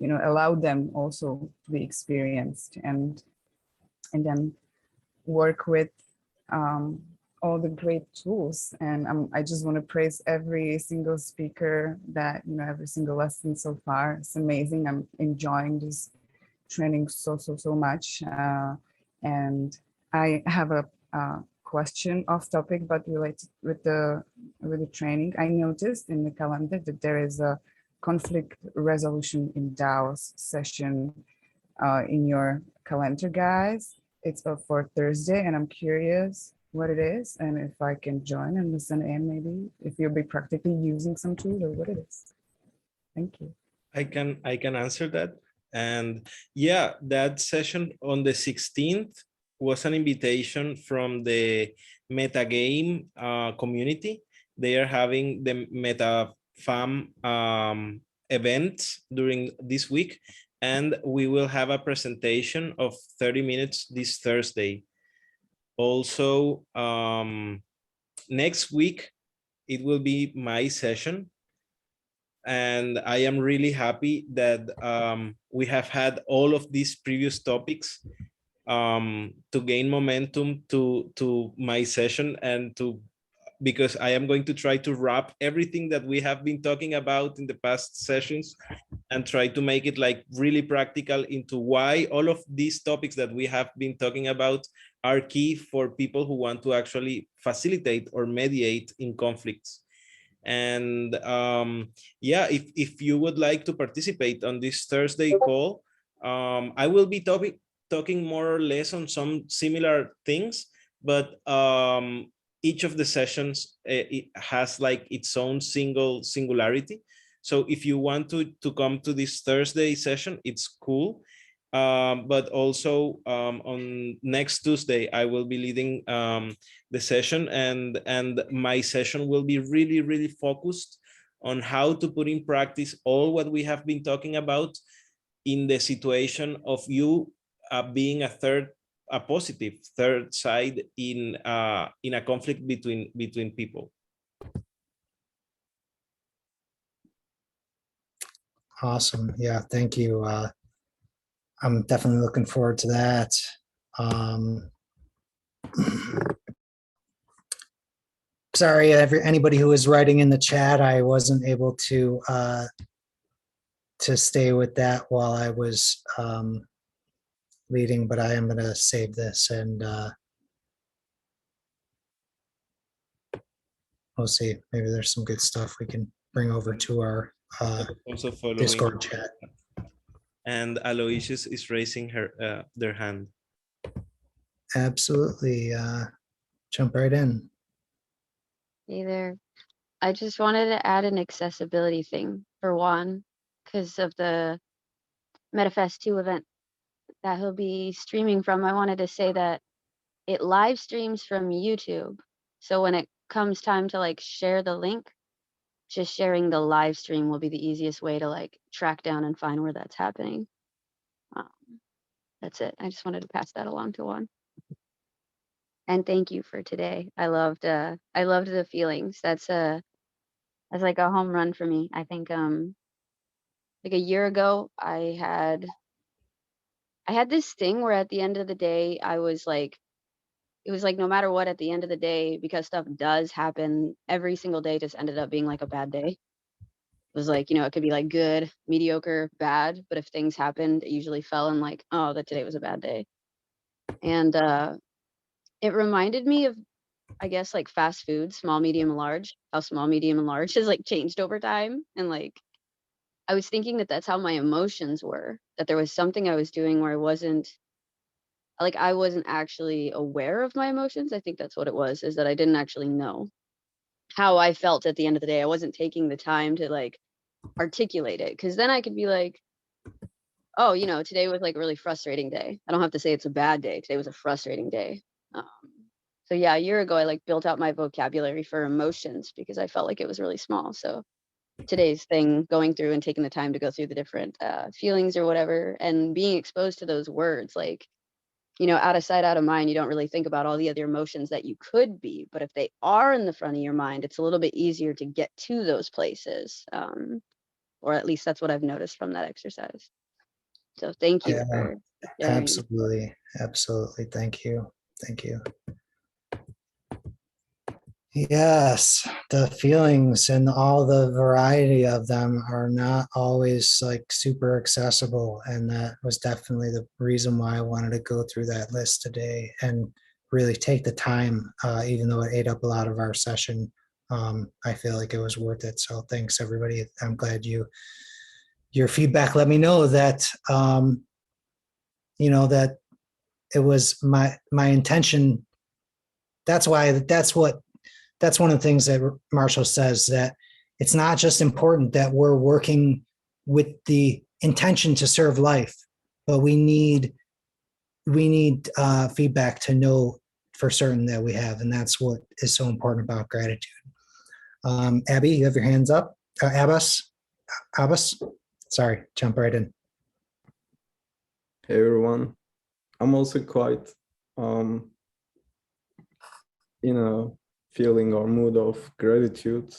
allow them also to be experienced, and then work with all the great tools. And I just want to praise every single speaker that, every single lesson so far. It's amazing. I'm enjoying this training so much. And I have a question off topic, but related with the training. I noticed in the calendar that there is a conflict resolution in DAOs session in your calendar, guys. It's for Thursday, and I'm curious what it is and if I can join and listen in, maybe if you'll be practically using some tool or what it is. Thank you. I can answer that. And yeah, that session on the 16th was an invitation from the metagame community. They are having the MetaFam event during this week, and we will have a presentation of 30 minutes this Thursday. Also, next week, it will be my session. And I am really happy that we have had all of these previous topics to gain momentum to my session, and because I am going to try to wrap everything that we have been talking about in the past sessions and try to make it like really practical into why all of these topics that we have been talking about are key for people who want to actually facilitate or mediate in conflicts. And yeah, if you would like to participate on this Thursday call, I will be talking more or less on some similar things, but each of the sessions it has like its own singularity. So if you want to come to this Thursday session, it's cool. But also on next Tuesday, I will be leading the session, and my session will be really focused on how to put in practice all what we have been talking about in the situation of you being a positive third side in a conflict between people. Awesome. Yeah, thank you. I'm definitely looking forward to that. Sorry, anybody who was writing in the chat, I wasn't able to stay with that while I was leading, but I am going to save this and we'll see. Maybe there's some good stuff we can bring over to our Also following Discord chat. And Aloysius is raising their hand. Absolutely. Jump right in. Hey there. I just wanted to add an accessibility thing for Juan because of the MetaFest 2 event that he'll be streaming from. I wanted to say that it live streams from YouTube. So when it comes time to like share the link, just sharing the live stream will be the easiest way to like track down and find where that's happening. That's it. I just wanted to pass that along to Juan. And thank you for today. I loved the feelings. That's like a home run for me. I think like a year ago I had this thing where at the end of the day I was like, it was like no matter what at the end of the day, because stuff does happen, every single day just ended up being like a bad day. It was like, you know, it could be like good, mediocre, bad, but if things happened, it usually fell in like, oh, that today was a bad day. And it reminded me of, I guess, like fast food, small, medium, and large, how small, medium, and large has like changed over time. And like, I was thinking that that's how my emotions were, that there was something I was doing where I wasn't actually aware of my emotions. I think that's what it was, is that I didn't actually know how I felt at the end of the day. I wasn't taking the time to like articulate it, because then I could be like, oh, you know, today was like a really frustrating day. I don't have to say it's a bad day. Today was a frustrating day. So yeah, a year ago, I like built out my vocabulary for emotions because I felt like it was really small. So today's thing, going through and taking the time to go through the different feelings or whatever, and being exposed to those words, like, you know, out of sight, out of mind, you don't really think about all the other emotions that you could be. But if they are in the front of your mind, it's a little bit easier to get to those places. Or at least that's what I've noticed from that exercise. So thank you for sharing. Absolutely. Absolutely. Thank you. Thank you. Yes, the feelings and all the variety of them are not always like super accessible. And that was definitely the reason why I wanted to go through that list today and really take the time, even though it ate up a lot of our session. I feel like it was worth it. So thanks, everybody. I'm glad your feedback let me know that, that it was my intention. That's one of the things that Marshall says, that it's not just important that we're working with the intention to serve life, but we need feedback to know for certain that we have, and that's what is so important about gratitude. Abby, you have your hands up. Abbas, sorry, jump right in. Hey everyone, I'm also quite in a feeling or mood of gratitude,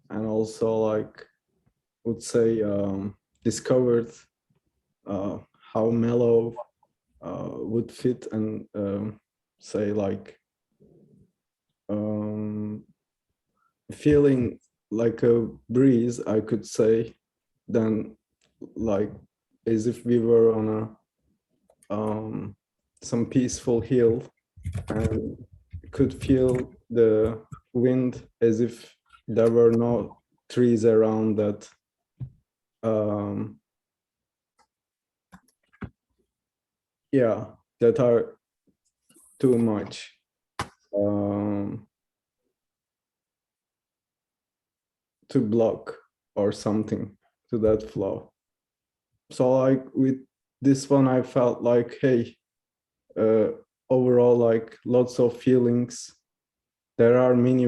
and also like would say discovered how mellow would fit, and say like feeling like a breeze, I could say, then like as if we were on a some peaceful hill and could feel the wind as if there were no trees around that. Yeah, that are too much. To block or something to that flow. So like with this one, I felt like, hey, overall, like lots of feelings. There are many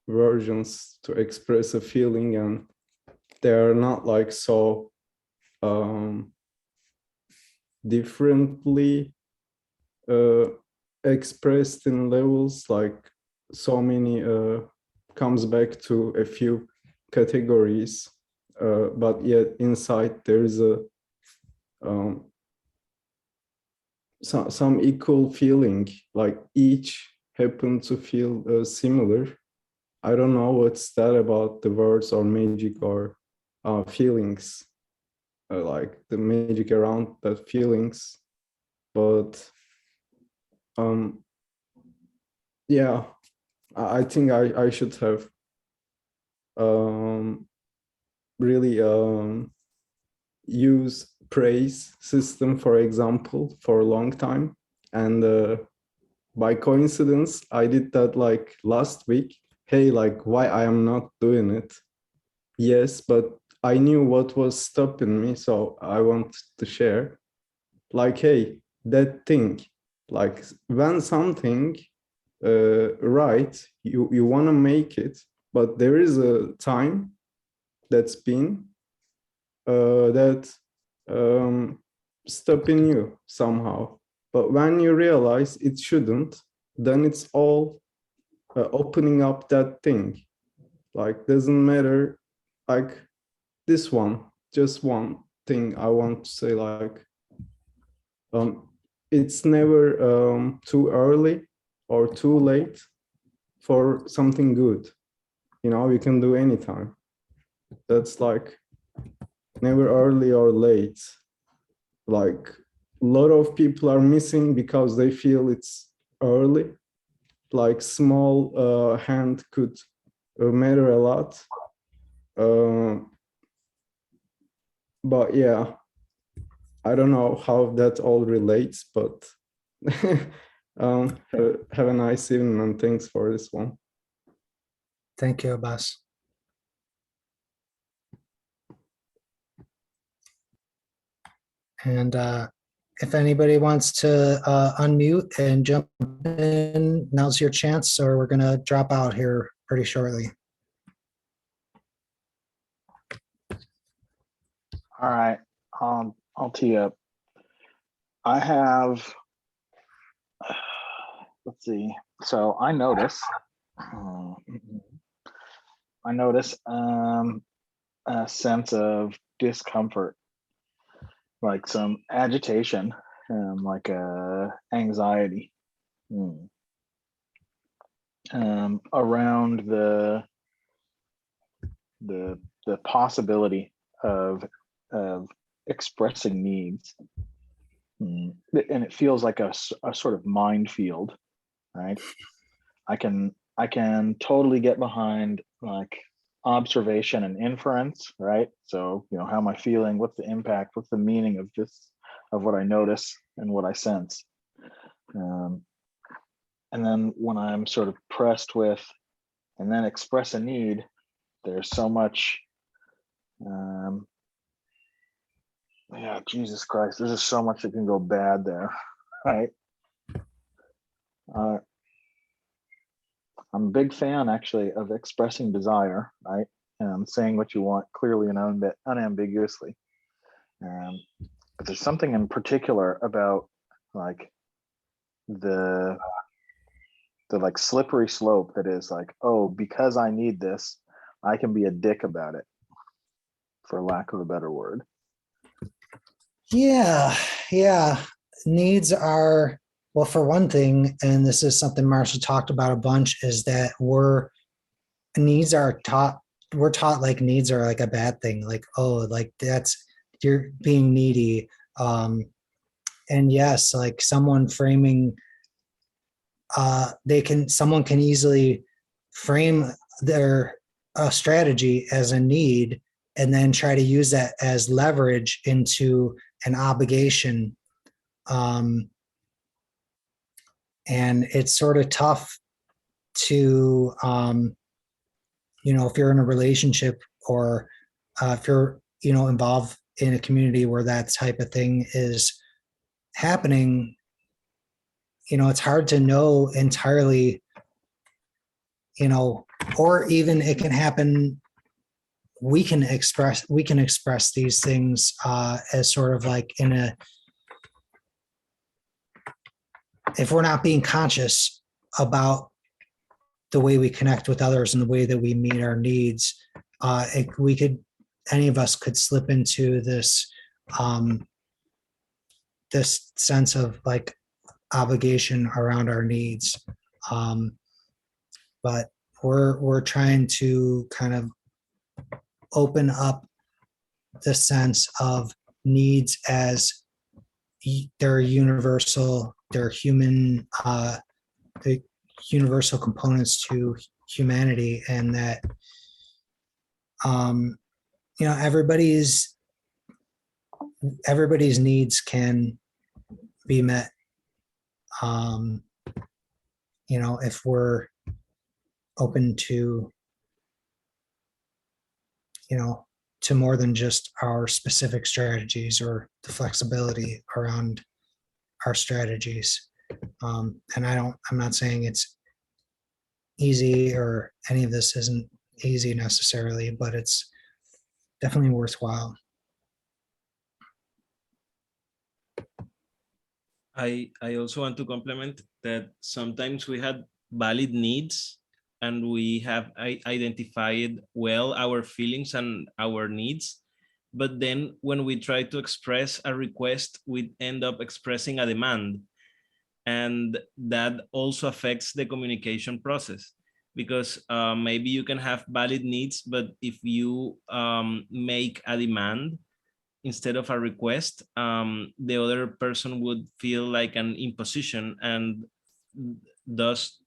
versions to express a feeling, and they are not like so differently expressed in levels. Like so many comes back to a few categories, but yet inside there is a some equal feeling, like each happen to feel similar. I don't know what's that about the words or magic or feelings, like the magic around that feelings, but yeah, I think I should have really use praise system, for example, for a long time. And by coincidence, I did that like last week. Hey, like why I am not doing it? Yes, but I knew what was stopping me, so I want to share. Like, hey, that thing, like when something right, you want to make it, but there is a time that's been that stopping you somehow. But when you realize it shouldn't, then it's all opening up that thing. Like doesn't matter, like this one, just one thing I want to say, like it's never too early or too late for something good. You know, you can do anytime. That's like never early or late. Like a lot of people are missing because they feel it's early. Like small hand could matter a lot. But yeah, I don't know how that all relates, but have a nice evening, and thanks for this one. Thank you, Abbas. And if anybody wants to unmute and jump in, now's your chance, or we're going to drop out here pretty shortly. All right, I'll tee up. I have, let's see. So I notice a sense of discomfort, like some agitation, like anxiety. around the possibility of expressing needs. And it feels like a sort of minefield, right? I can totally get behind like observation and inference, right? So, how am I feeling? What's the impact? What's the meaning of this, of what I notice and what I sense? And then when I'm sort of pressed with, and then express a need, there's so much, yeah, Jesus Christ, there's just so much that can go bad there, right? I'm a big fan actually of expressing desire, right? And saying what you want clearly and unambiguously. But there's something in particular about like the like slippery slope that is like, oh, because I need this, I can be a dick about it, for lack of a better word. Yeah. Needs are, well, for one thing, and this is something Marshall talked about a bunch, is that we're taught like needs are like a bad thing. Like, oh, like you're being needy. And yes, like someone framing, someone can easily frame their strategy as a need and then try to use that as leverage into an obligation. And it's sort of tough to, if you're in a relationship or if you're, involved in a community where that type of thing is happening, it's hard to know entirely, or even it can happen. We can express these things as sort of like if we're not being conscious about the way we connect with others and the way that we meet our needs, any of us could slip into this this sense of like obligation around our needs. But we're trying to kind of open up the sense of needs as they're universal, they're human, the universal components to humanity, and that everybody's needs can be met. If we're open to to more than just our specific strategies or the flexibility around our strategies. And I'm not saying it's easy or any of this isn't easy necessarily, but it's definitely worthwhile. I also want to complement that sometimes we had valid needs and we have identified well our feelings and our needs. But then when we try to express a request, we end up expressing a demand. And that also affects the communication process, because maybe you can have valid needs, but if you make a demand instead of a request, the other person would feel like an imposition, and thus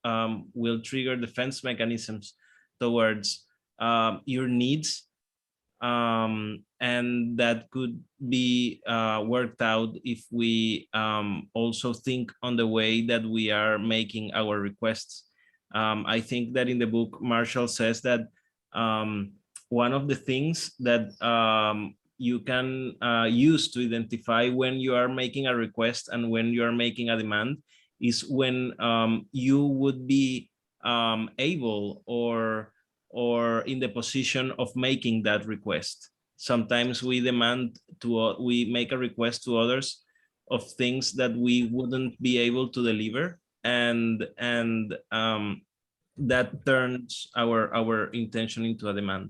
will trigger defense mechanisms towards your needs. And that could be worked out if we also think on the way that we are making our requests. I think that in the book, Marshall says that one of the things that you can use to identify when you are making a request and when you are making a demand is when you would be able or in the position of making that request. Sometimes we make a request to others of things that we wouldn't be able to deliver, and that turns our intention into a demand.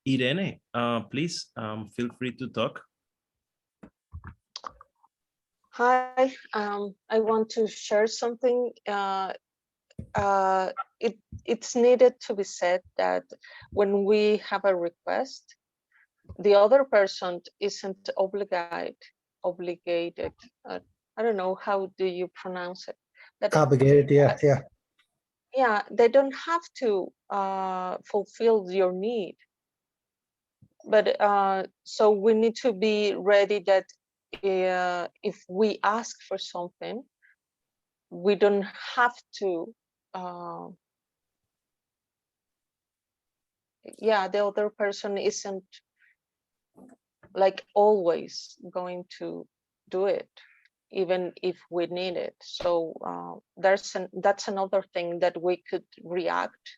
Irene, please feel free to talk. Hi, I want to share something. It's needed to be said that when we have a request, the other person isn't obligated. I don't know, how do you pronounce it? That, Obligated, yeah. yeah, they don't have to fulfill your need. But so we need to be ready that if we ask for something, we don't have to, yeah, the other person isn't like always going to do it, even if we need it. So that's another thing that we could react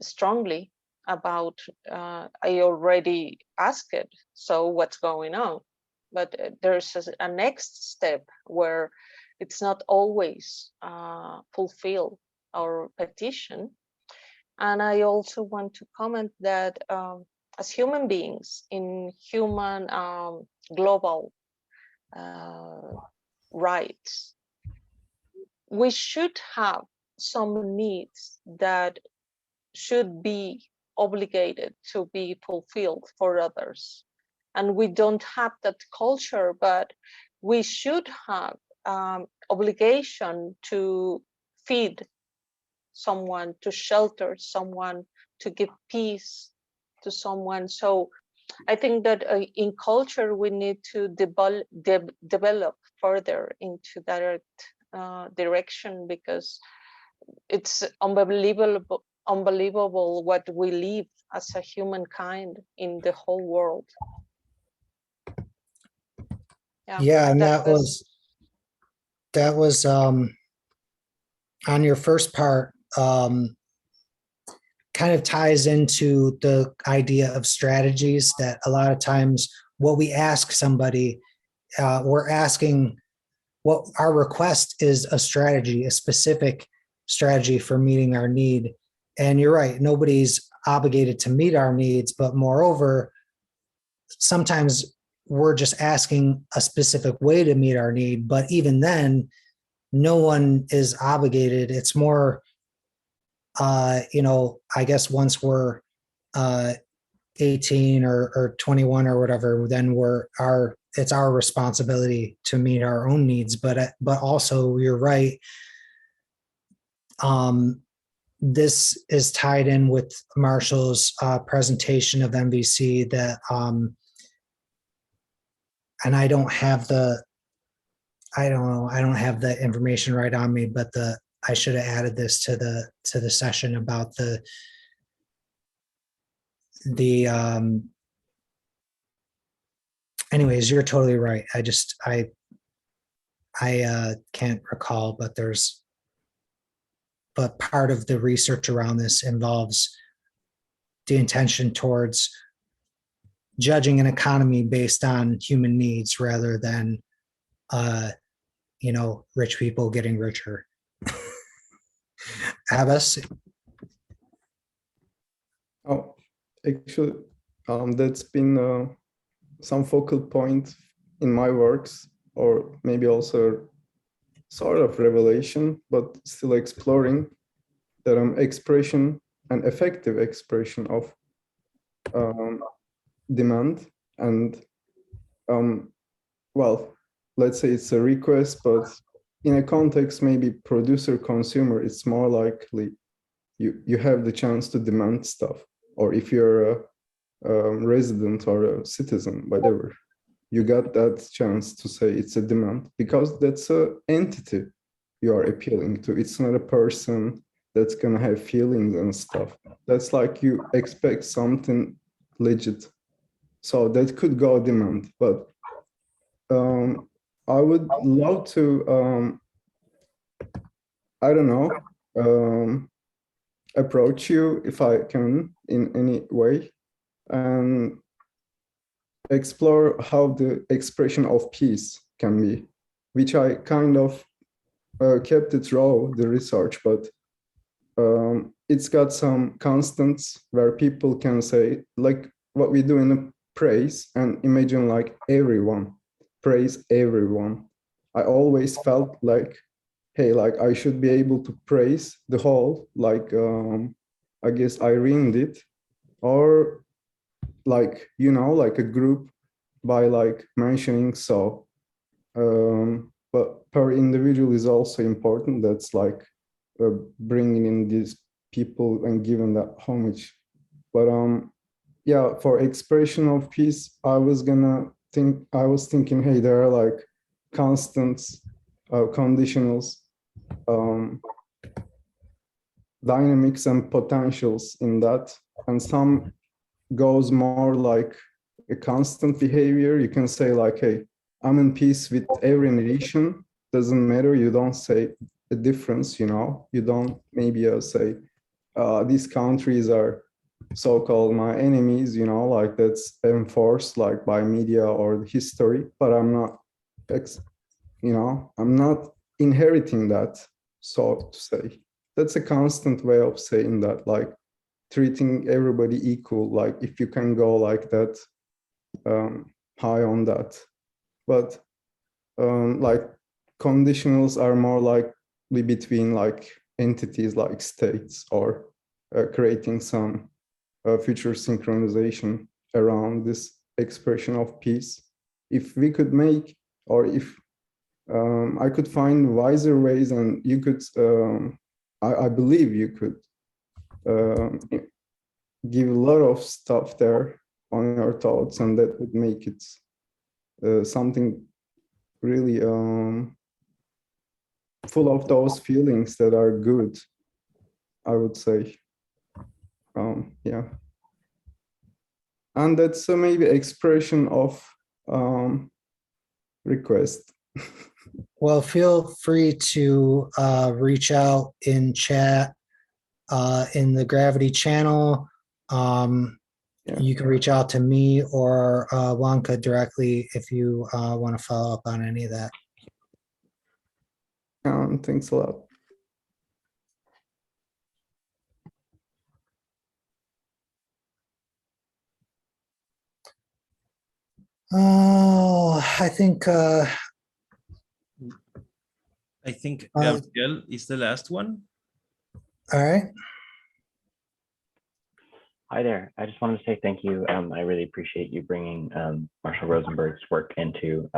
strongly about. I already asked it, so what's going on? But there's a next step where it's not always fulfill our petition. And I also want to comment that as human beings in human global rights, we should have some needs that should be obligated to be fulfilled for others. And we don't have that culture, but we should have obligation to feed someone, to shelter someone, to give peace to someone. So I think that in culture, we need to develop further into that direction, because it's unbelievable what we live as a humankind in the whole world. Yeah, and that was on your first part, kind of ties into the idea of strategies, that a lot of times what we ask somebody, we're asking, what our request is a strategy, a specific strategy for meeting our need. And you're right, nobody's obligated to meet our needs, but moreover, sometimes we're just asking a specific way to meet our need. But even then, no one is obligated. It's more, I guess once we're 18 or 21 or whatever, then it's our responsibility to meet our own needs. But also, you're right. This is tied in with Marshall's presentation of MVC that, and I don't have the information right on me, but I should have added this to the session about the anyways, you're totally right. I can't recall, but part of the research around this involves the intention towards judging an economy based on human needs rather than rich people getting richer. Abbas? Oh, actually, that's been some focal point in my works, or maybe also sort of revelation, but still exploring that expression, an effective expression of demand. And well, let's say it's a request, but in a context maybe producer consumer, it's more likely you have the chance to demand stuff. Or if you're a resident or a citizen, whatever, you got that chance to say it's a demand, because that's an entity you are appealing to. It's not a person that's gonna have feelings and stuff. That's like you expect something legit. So that could go demand, but I would love to, I don't know, approach you, if I can, in any way, and explore how the expression of peace can be, which I kind of kept it raw, the research, but it's got some constants where people can say, like what we do in a praise, and imagine like everyone, praise everyone. I always felt like, hey, like I should be able to praise the whole, like I guess Irene did, or like, you know, like a group by like mentioning so. But per individual is also important. That's like bringing in these people and giving that homage. But yeah, for expression of peace, I was thinking, hey, there are like constants, conditionals, dynamics and potentials in that, and some goes more like a constant behavior. You can say like, hey, I'm in peace with every nation, doesn't matter, you don't say a difference, you know, you don't maybe say these countries are so-called my enemies, you know, like that's enforced like by media or history, but I'm not, you know, I'm not inheriting that, so to say. That's a constant way of saying that, like treating everybody equal, like if you can go like that, high on that. But like conditionals are more likely between like entities like states, or creating some future synchronization around this expression of peace. If we could make, or if I could find wiser ways, and you could, I believe you could give a lot of stuff there on your thoughts, and that would make it something really full of those feelings that are good, I would say. Yeah, and that's maybe expression of request. Well, feel free to reach out in chat in the Gravity channel. You can reach out to me or Wanka directly if you want to follow up on any of that. Thanks a lot. Oh, I think Gabriel is the last one. All right. Hi there. I just wanted to say thank you. I really appreciate you bringing Marshall Rosenberg's work into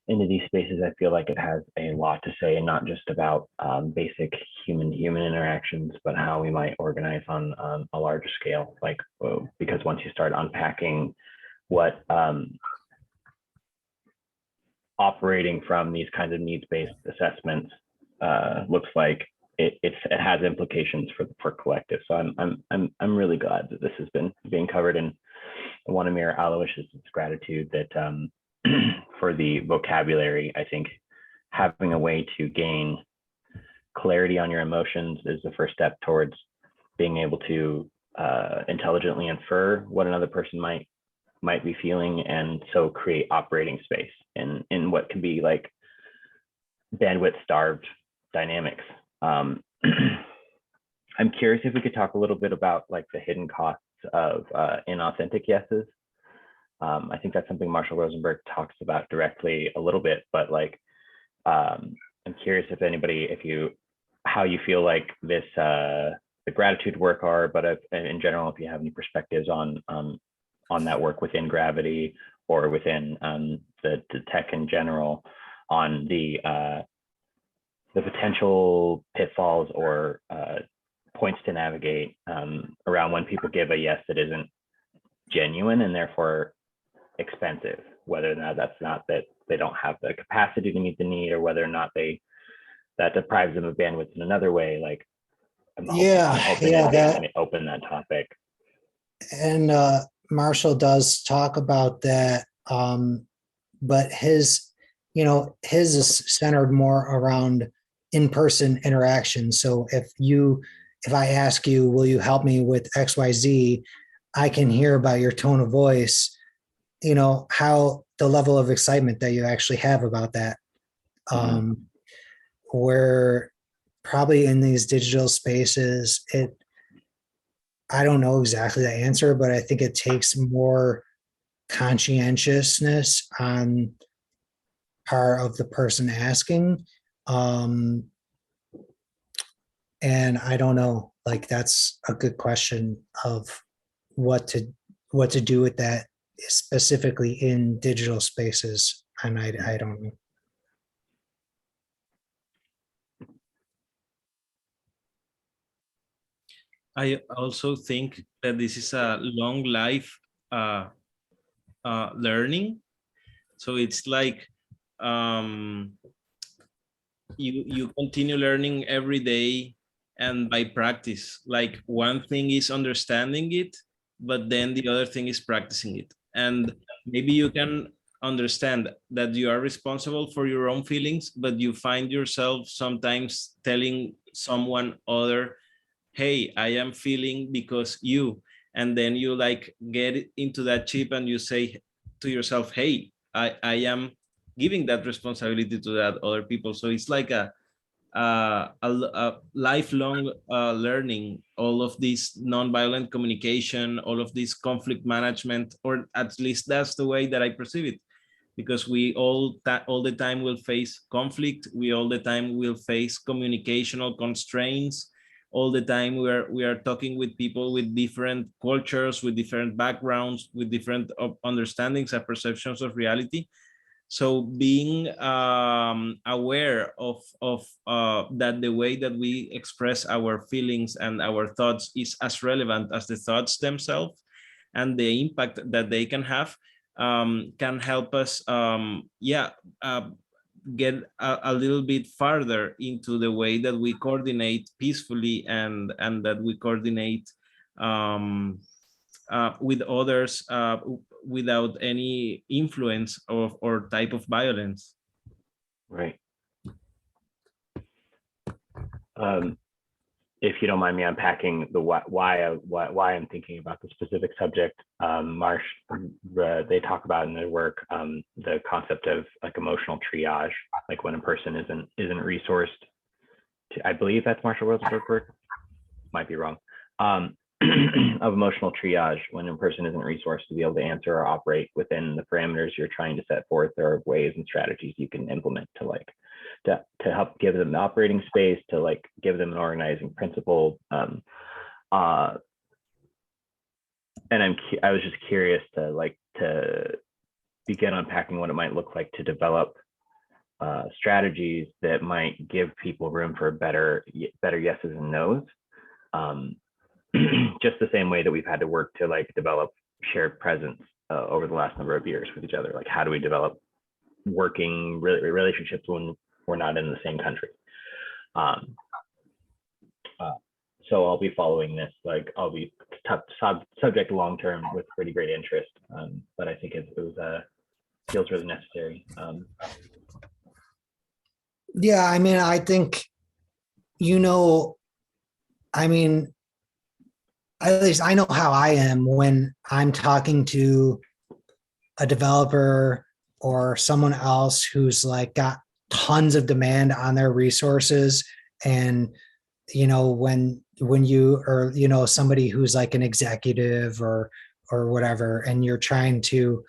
these spaces. I feel like it has a lot to say, and not just about basic human-to-human interactions, but how we might organize on a larger scale. Like, because once you start unpacking what operating from these kinds of needs-based assessments looks like, it has implications for collective. So I'm really glad that this has been being covered, and I want to mirror Aloysius' gratitude that for the vocabulary. I think having a way to gain clarity on your emotions is the first step towards being able to intelligently infer what another person might be feeling, and so create operating space in what can be like bandwidth starved dynamics. I'm curious if we could talk a little bit about like the hidden costs of inauthentic yeses. I think that's something Marshall Rosenberg talks about directly a little bit, but like I'm curious if anybody, how you feel like this the gratitude work are, but in general, if you have any perspectives on that work within Gravity or within the tech in general, on the potential pitfalls or points to navigate around when people give a yes that isn't genuine and therefore expensive, whether or not that's not that they don't have the capacity to meet the need, or whether or not that deprives them of bandwidth in another way. Like, I'm open that topic. And Marshall does talk about that, but his is centered more around in-person interaction. So if I ask you, will you help me with XYZ, I can hear by your tone of voice, how the level of excitement that you actually have about that. Where probably in these digital spaces, I don't know exactly the answer, but I think it takes more conscientiousness on part of the person asking. And I don't know, like, that's a good question of what to do with that specifically in digital spaces. And I don't know. I also think that this is a long life learning. So it's like you continue learning every day and by practice. Like one thing is understanding it, but then the other thing is practicing it. And maybe you can understand that you are responsible for your own feelings, but you find yourself sometimes telling someone other, hey, I am feeling because you, and then you like get into that chip and you say to yourself, hey, I am giving that responsibility to that other people. So it's like a lifelong learning, all of this nonviolent communication, all of this conflict management, or at least that's the way that I perceive it, because we all the time will face conflict, we all the time will face communicational constraints, all the time we are talking with people with different cultures, with different backgrounds, with different understandings and perceptions of reality. So being aware of that the way that we express our feelings and our thoughts is as relevant as the thoughts themselves, and the impact that they can have can help us get a little bit farther into the way that we coordinate peacefully and that we coordinate with others without any influence of or type of violence. Right. If you don't mind me unpacking the why I'm thinking about the specific subject, Marsh, they talk about in their work the concept of like emotional triage, like when a person isn't resourced. I believe that's Marshall Rosenberg work. Might be wrong. Of emotional triage, when a person isn't resourced to be able to answer or operate within the parameters you're trying to set forth, there are ways and strategies you can implement to like to help give them the operating space, to like give them an organizing principle. And I was just curious to begin unpacking what it might look like to develop strategies that might give people room for better yeses and nos. Just the same way that we've had to work to like develop shared presence over the last number of years with each other. Like, how do we develop working relationships when we're not in the same country? So I'll be following this. Like, I'll be subject long-term with pretty great interest. But I think it feels really necessary. Yeah, I mean, I think, I mean, at least I know how I am when I'm talking to a developer or someone else who's like got tons of demand on their resources. And, when you, or, somebody who's like an executive or whatever, and you're trying to,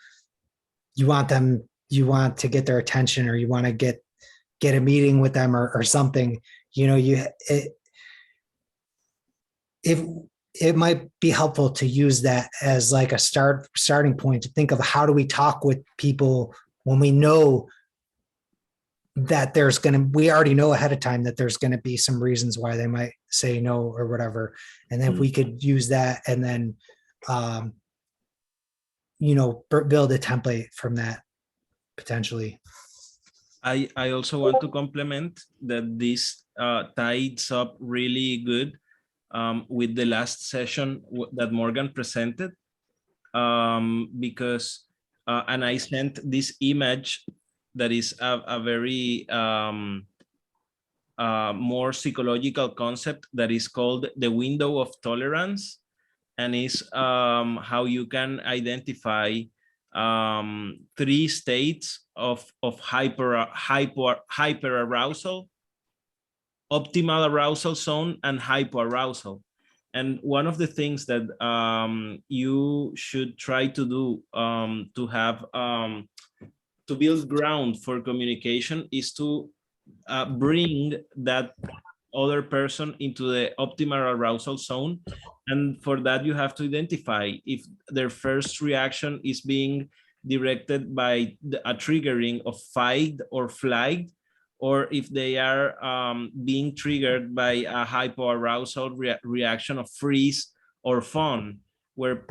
you want to get their attention, or you want to get a meeting with them or something, it might be helpful to use that as like a starting point to think of how do we talk with people when we know that we already know ahead of time that there's going to be some reasons why they might say no or whatever. And then we could use that and then, build a template from that potentially. I also want to complement that this ties up really good with the last session that Morgan presented, because, and I sent this image that is a very more psychological concept that is called the window of tolerance, and is how you can identify 3 states of hyper arousal. optimal arousal zone and hypoarousal. And one of the things that you should try to do to have to build ground for communication is to bring that other person into the optimal arousal zone. And for that, you have to identify if their first reaction is being directed by a triggering of fight or flight, or if they are being triggered by a hypoarousal reaction of freeze or fawn. Where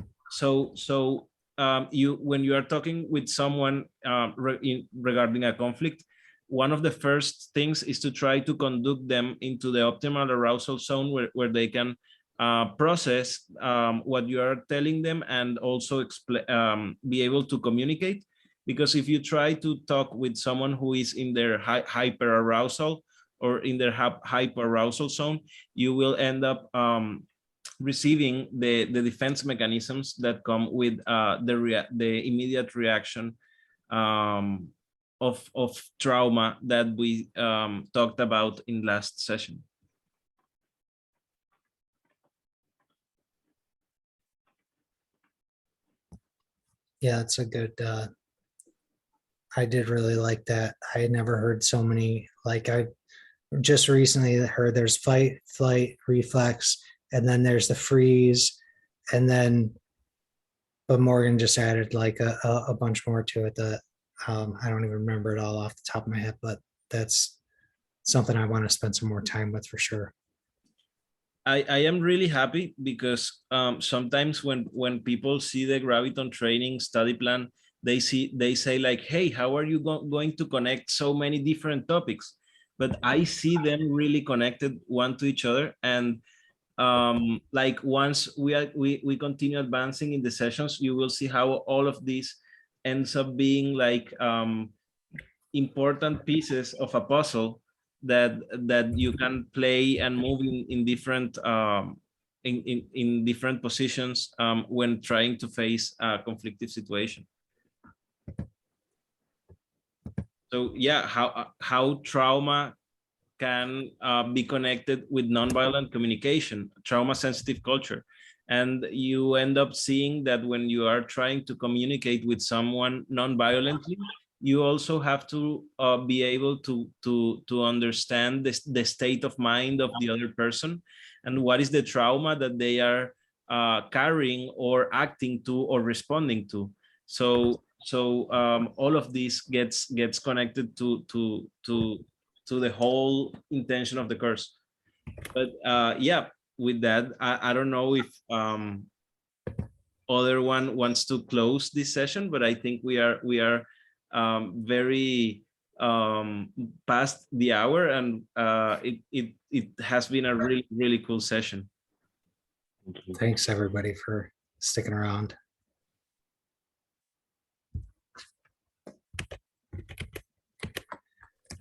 you, when you are talking with someone regarding a conflict, one of the first things is to try to conduct them into the optimal arousal zone where they can process what you are telling them and also be able to communicate. Because if you try to talk with someone who is in their hyperarousal or in their hyperarousal zone, you will end up receiving the defense mechanisms that come with the immediate reaction of trauma that we talked about in last session. Yeah, it's a good, I did really like that. I had never heard so many, like I just recently heard there's fight, flight, reflex, and then there's the freeze, and then, but Morgan just added like a bunch more to it that I don't even remember it all off the top of my head, but that's something I want to spend some more time with for sure. I am really happy because sometimes when people see the Graviton training study plan, they say like, hey, how are you going to connect so many different topics? But I see them really connected one to each other. And like once we continue advancing in the sessions, you will see how all of this ends up being like important pieces of a puzzle that you can play and move in different in different positions when trying to face a conflictive situation. So yeah, how trauma can be connected with nonviolent communication, trauma-sensitive culture. And you end up seeing that when you are trying to communicate with someone non-violently, you also have to be able to understand the state of mind of the other person and what is the trauma that they are carrying or acting to or responding to. So all of this gets connected to the whole intention of the course. But yeah, with that, I don't know if other one wants to close this session, but I think we are very past the hour, and it has been a really cool session. Thanks everybody for sticking around.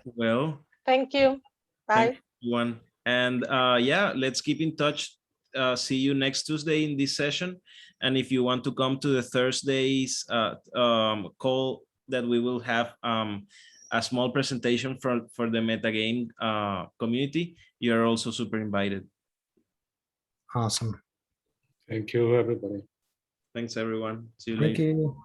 Well, Thank you. Bye. thank you, everyone. And yeah, let's keep in touch. See you next Tuesday in this session. And if you want to come to the Thursdays call that we will have a small presentation for the metagame community, you're also super invited. Awesome. Thank you, everybody. Thanks, everyone. See you Thank later. you.